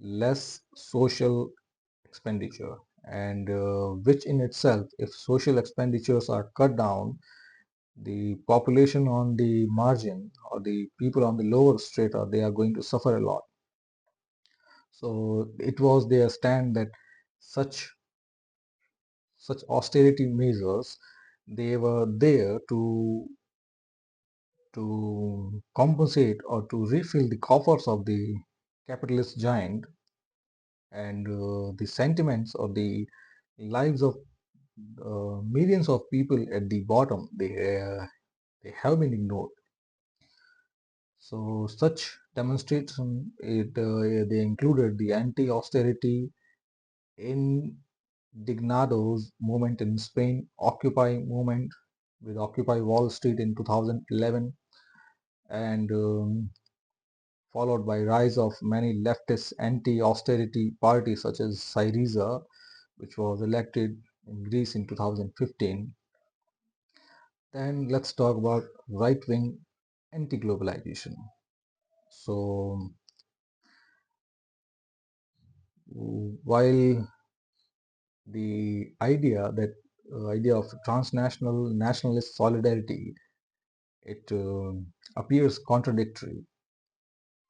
[SPEAKER 1] less social expenditure, and which in itself, if social expenditures are cut down, the population on the margin or the people on the lower strata, they are going to suffer a lot. So it was their stand that such such austerity measures, they were there to compensate or to refill the coffers of the capitalist giant, and the sentiments or the lives of millions of people at the bottom, they have been ignored. So such demonstration, they included the anti-austerity indignados movement in Spain, Occupy movement with Occupy Wall Street in 2011, and followed by rise of many leftist anti-austerity parties such as Syriza, which was elected in Greece in 2015. Then let's talk about right-wing anti-globalization. So while the idea of transnational nationalist solidarity, it appears contradictory,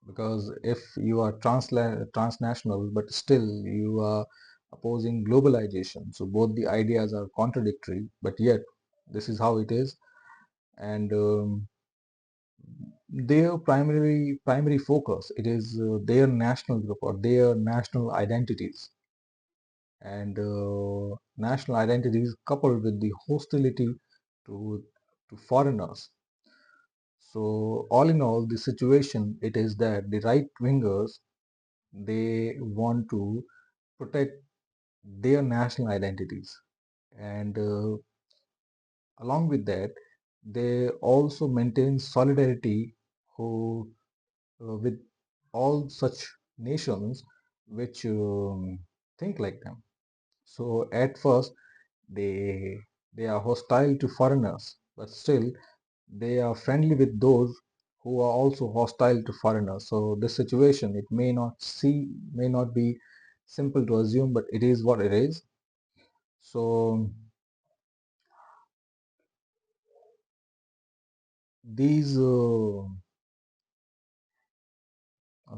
[SPEAKER 1] because if you are transnational but still you are opposing globalization, so both the ideas are contradictory, but yet this is how it is. And their primary focus, it is their national group or their national identities, and national identities coupled with the hostility to foreigners. So all in all, the situation, it is that the right wingers, they want to protect their national identities, and along with that, they also maintain solidarity who with all such nations which think like them. So at first they they are hostile to foreigners, but still they are friendly with those who are also hostile to foreigners. So this situation, it may not be simple to assume, but it is what it is. So these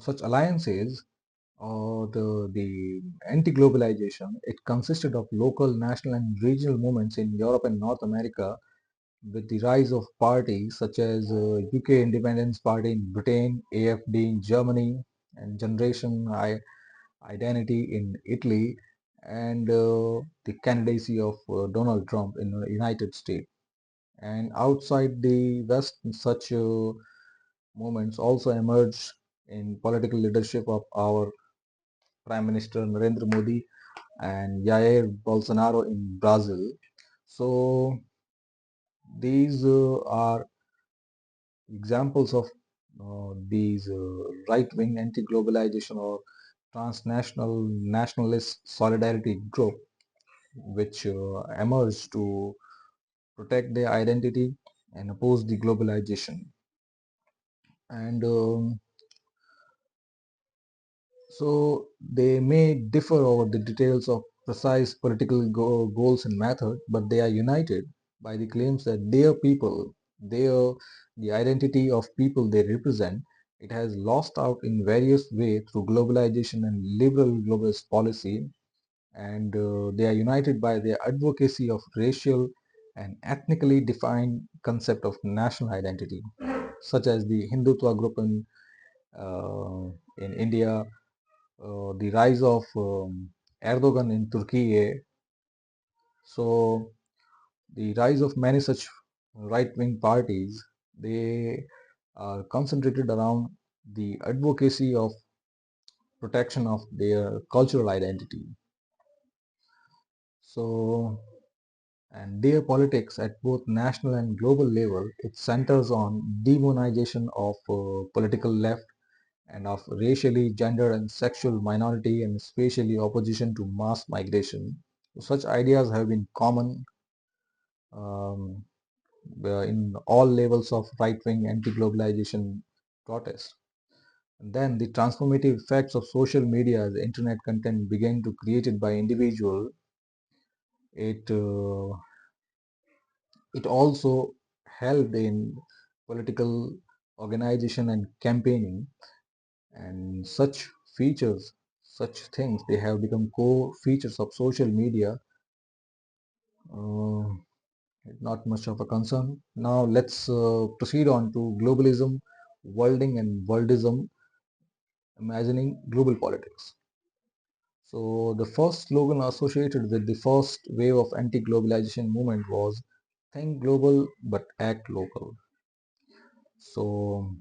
[SPEAKER 1] such alliances, or the anti-globalization, it consisted of local, national, and regional movements in Europe and North America, with the rise of parties such as UK Independence Party in Britain, AFD in Germany, and Generation Identity in Italy, and the candidacy of Donald Trump in the United States. And outside the West, such movements also emerged in political leadership of our Prime Minister Narendra Modi and Jair Bolsonaro in Brazil. So these are examples of these right-wing anti-globalization or transnational nationalist solidarity group, which emerged to protect their identity and oppose the globalization. And so they may differ over the details of precise political goals and method, but they are united by the claims that their people, their the identity of people they represent, it has lost out in various ways through globalization and liberal globalist policy, and they are united by their advocacy of racial and ethnically defined concept of national identity, such as the Hindutva group in India, the rise of Erdogan in Turkey. So the rise of many such right-wing parties, they are concentrated around the advocacy of protection of their cultural identity. So, and their politics at both national and global level, it centers on demonization of political left and of racially, gender and sexual minority, and especially opposition to mass migration. Such ideas have been common um, in all levels of right-wing anti-globalization protest. And then the transformative effects of social media as internet content began to created by individual. It it also helped in political organization and campaigning, and such features, such things, they have become core features of social media. Uh, Not much of a concern. Now let's proceed on to globalism, worlding and worldism, imagining global politics. So the first slogan associated with the first wave of anti-globalization movement was think global but act local. So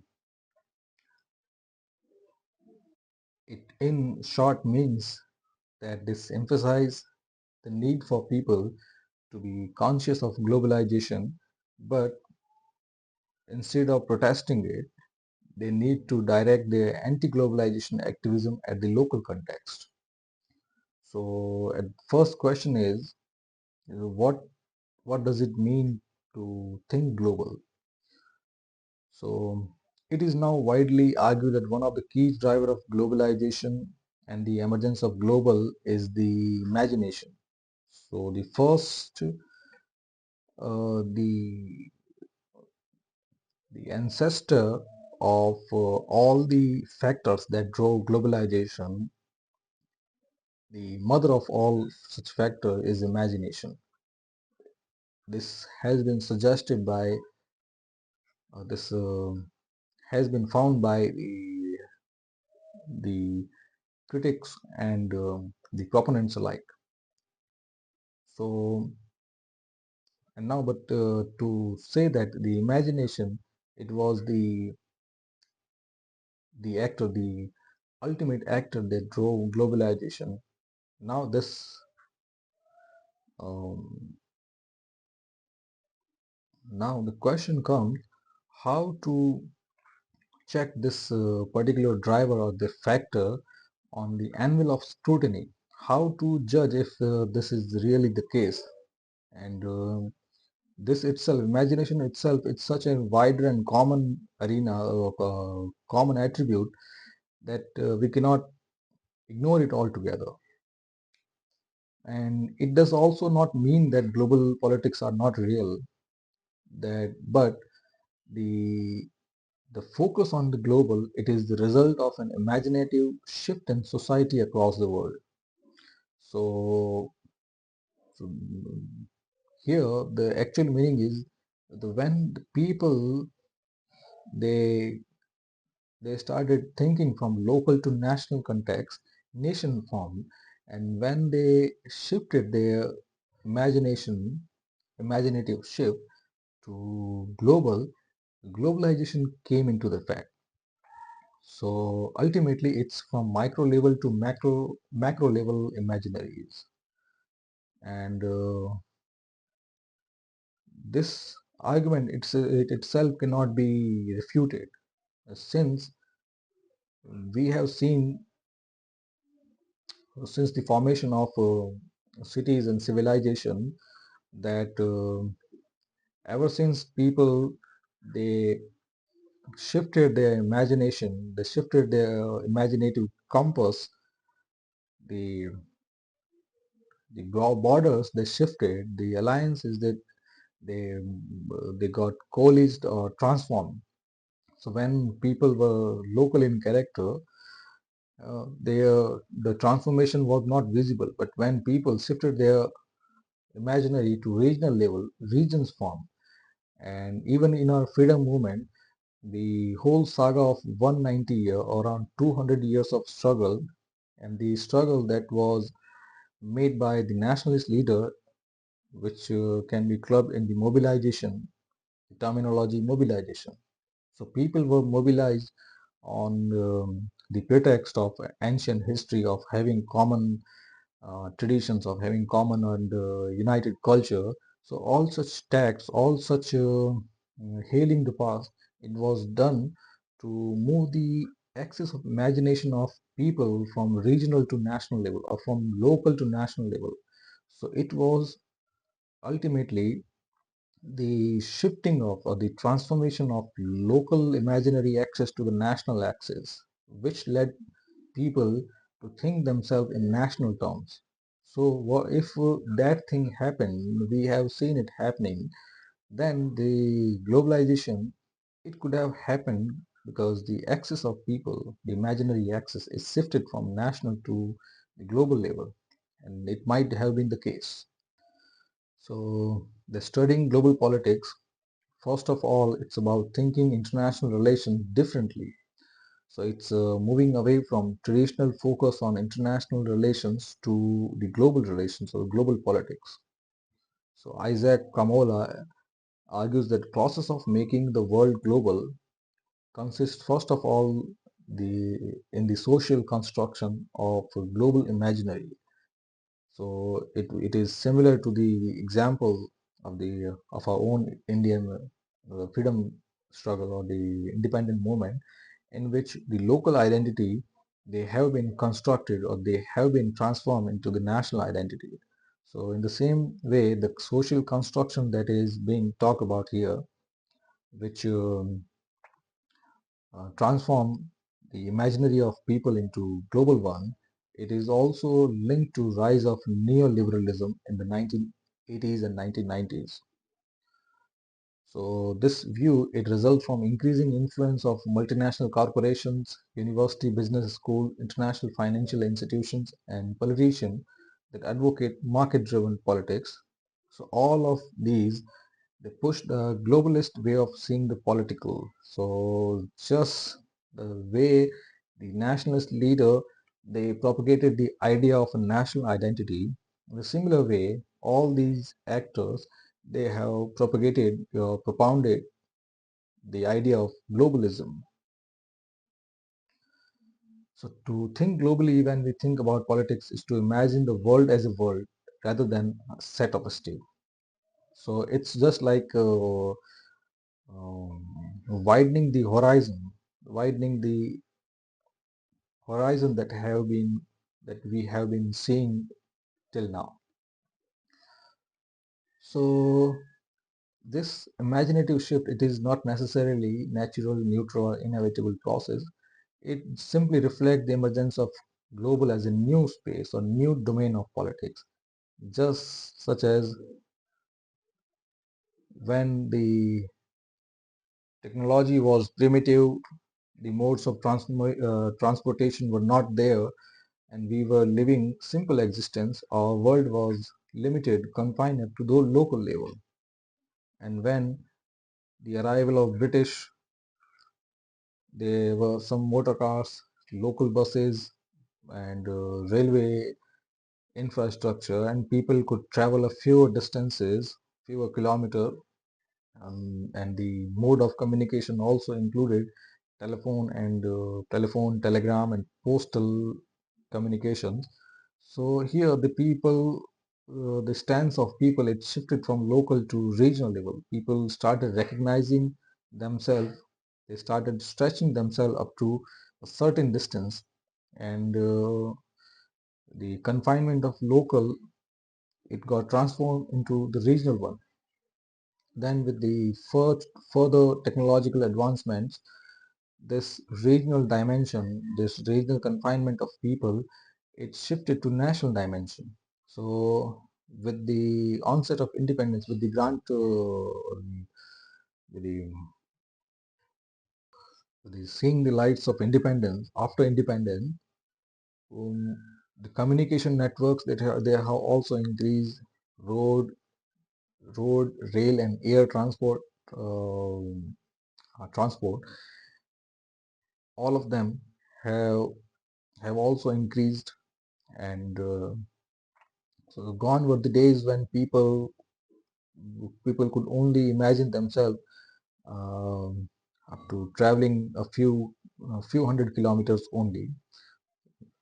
[SPEAKER 1] it in short means that this emphasizes the need for people to be conscious of globalization, but instead of protesting it, they need to direct their anti-globalization activism at the local context. So, first question is, what does it mean to think global? So, it is now widely argued that one of the key drivers of globalization and the emergence of global is the imagination. So, the first, the ancestor of all the factors that drove globalization, the mother of all such factor is imagination. This has been suggested by this has been found by the critics and the proponents alike. So, and now, but to say that the imagination, it was the actor, the ultimate actor that drove globalization. Now this um, now the question comes how to check this particular driver or the factor on the anvil of scrutiny. How to judge if this is really the case? And this itself, imagination itself, it's such a wider and common arena, common attribute that we cannot ignore it altogether. And it does also not mean that global politics are not real. That, but the the focus on the global, it is the result of an imaginative shift in society across the world. So, here the actual meaning is when the people they they started thinking from local to national context, nation formed, and when they shifted their imagination, imaginative shift to global, globalization came into the fact. So ultimately, it's from micro level to macro level imaginaries, and this argument it itself cannot be refuted, since we have seen since the formation of cities and civilization that ever since people they shifted their imagination, they shifted their imaginative compass, the borders they shifted, the alliances that they got coalesced or transformed. So when people were local in character, the transformation was not visible. But when people shifted their imaginary to regional level, regions formed. And even in our freedom movement, the whole saga of 190 year or around 200 years of struggle, and the struggle that was made by the nationalist leader, which can be clubbed in the mobilization, the terminology mobilization. So people were mobilized on the pretext of ancient history of having common traditions, of having common and united culture. So all such tax, all such hailing the past, it was done to move the axis of imagination of people from regional to national level or from local to national level. So it was ultimately the shifting of or the transformation of local imaginary access to the national axis, which led people to think themselves in national terms. So if that thing happened, we have seen it happening, then the globalization, it could have happened because the axis of people, the imaginary axis, is shifted from national to the global level, and it might have been the case. So the studying global politics, first of all, it's about thinking international relations differently. So it's moving away from traditional focus on international relations to the global relations or global politics. So Isaac Kamola argues that process of making the world global consists first of all in the social construction of a global imaginary. So it is similar to the example of our own Indian freedom struggle or the independent movement, in which the local identity, they have been constructed or they have been transformed into the national identity. So in the same way, the social construction that is being talked about here, which transform the imaginary of people into global one, it is also linked to rise of neoliberalism in the 1980s and 1990s. So this view, it results from increasing influence of multinational corporations, university business school, international financial institutions, and politicians that advocate market-driven politics. So all of these, they push the globalist way of seeing the political. So just the way the nationalist leader, they propagated the idea of a national identity, in a similar way all these actors, they have propagated or propounded the idea of globalism. So to think globally when we think about politics is to imagine the world as a world rather than a set of a state. So it's just like widening the horizon, widening the horizon that we have been seeing till now. So this imaginative shift, it is not necessarily natural, neutral, or inevitable process. It simply reflects the emergence of global as a new space or new domain of politics, just such as when the technology was primitive, the modes of transportation were not there, and we were living simple existence. Our world was limited, confined to the local level. And when the arrival of British, there were some motor cars, local buses, and railway infrastructure, and people could travel a fewer distances, fewer kilometer, and the mode of communication also included telephone, telegram, and postal communications. So here the people, the stance of people, it shifted from local to regional level. People started recognizing themselves, they started stretching themselves up to a certain distance, and the confinement of local, it got transformed into the regional one. Then with the further technological advancements, this regional dimension, this regional confinement of people, it shifted to national dimension. So with the onset of independence, with the grant, with the, with the seeing the lights of independence, after independence, um, the communication networks they have also increased. Road, rail, and air transport, all of them have also increased, and so gone were the days when people could only imagine themselves um, up to traveling a few hundred kilometers only.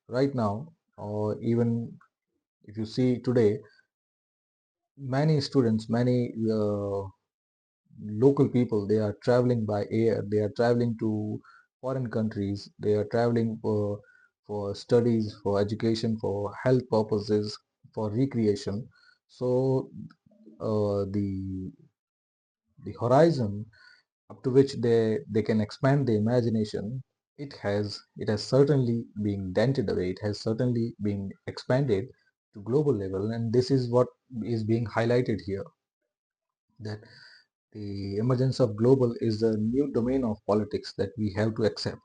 [SPEAKER 1] Right now, or even if you see today, many students, many local people, they are traveling by air, they are traveling to foreign countries, they are traveling for studies, for education, for health purposes, for recreation. So the horizon up to which they can expand the imagination, it has certainly been dented away, it has certainly been expanded to global level, and this is what is being highlighted here, that the emergence of global is a new domain of politics that we have to accept.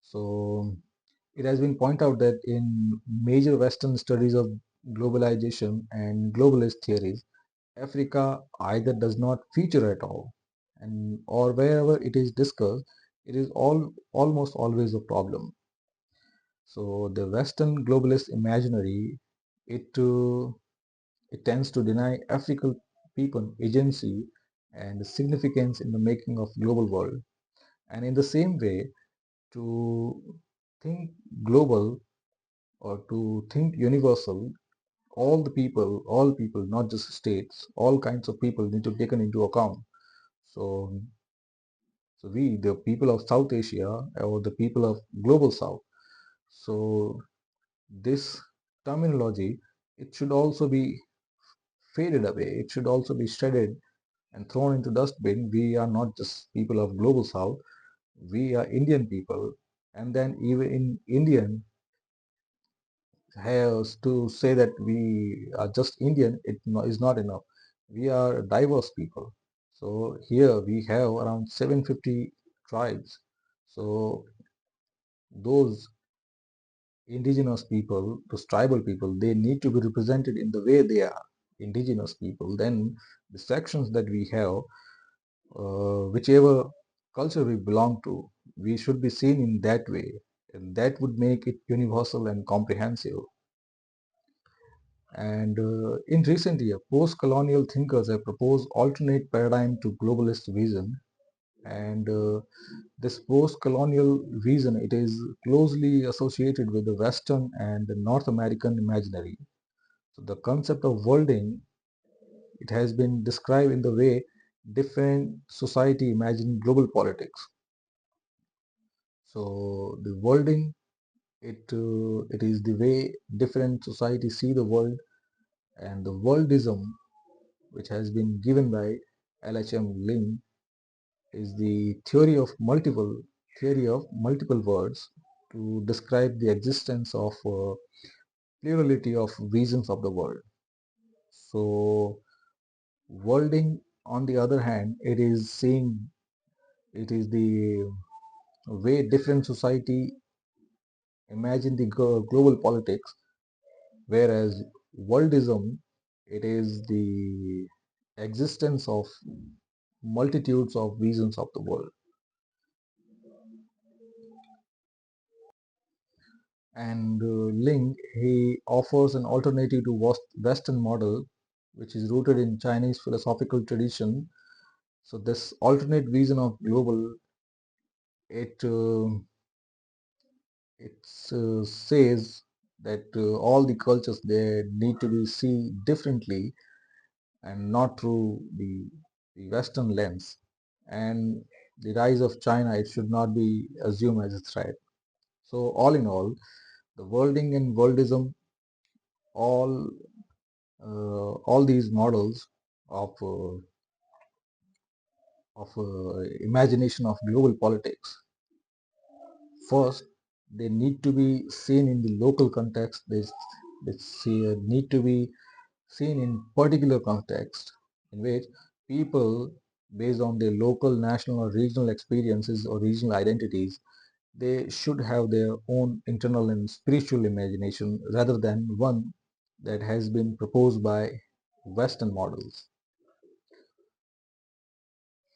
[SPEAKER 1] So it has been pointed out that in major Western studies of globalization and globalist theories, Africa either does not feature at all, and or wherever it is discussed, it is almost always a problem. So the Western globalist imaginary, it it tends to deny African people agency and significance in the making of global world. And in the same way, to think global or to think universal, all people, not just states, all kinds of people need to be taken into account. So, so we, the people of South Asia or the people of global South, so this terminology, it should also be faded away. It should also be shredded and thrown into dustbin. We are not just people of global South. We are Indian people. And then even in Indian, has to say that we are just Indian, is not enough. We are a diverse people. So here we have around 750 tribes. So those indigenous people, those tribal people, they need to be represented in the way they are indigenous people. Then the sections that we have, whichever culture we belong to, we should be seen in that way. And that would make it universal and comprehensive. And in recent years, post-colonial thinkers have proposed alternate paradigm to globalist vision. And this post-colonial vision, it is closely associated with the Western and the North American imaginary. So the concept of worlding, it has been described in the way different society imagine global politics. So the worlding, it is the way different societies see the world, and the worldism, which has been given by LHM Lin, is the theory of multiple words to describe the existence of plurality of visions of the world. So worlding, on the other hand, it is the way different society imagine the global politics, whereas worldism, it is the existence of multitudes of visions of the world. And Ling, he offers an alternative to Western model, which is rooted in Chinese philosophical tradition. So this alternate vision of global, it says that all the cultures, they need to be seen differently and not through the Western lens. And the rise of China, it should not be assumed as a threat. So all in the worlding and worldism, all all these models of imagination of global politics, first they need to be seen in the local context. They need to be seen in particular context, in which people, based on their local, national, or regional experiences or regional identities, they should have their own internal and spiritual imagination rather than one that has been proposed by Western models.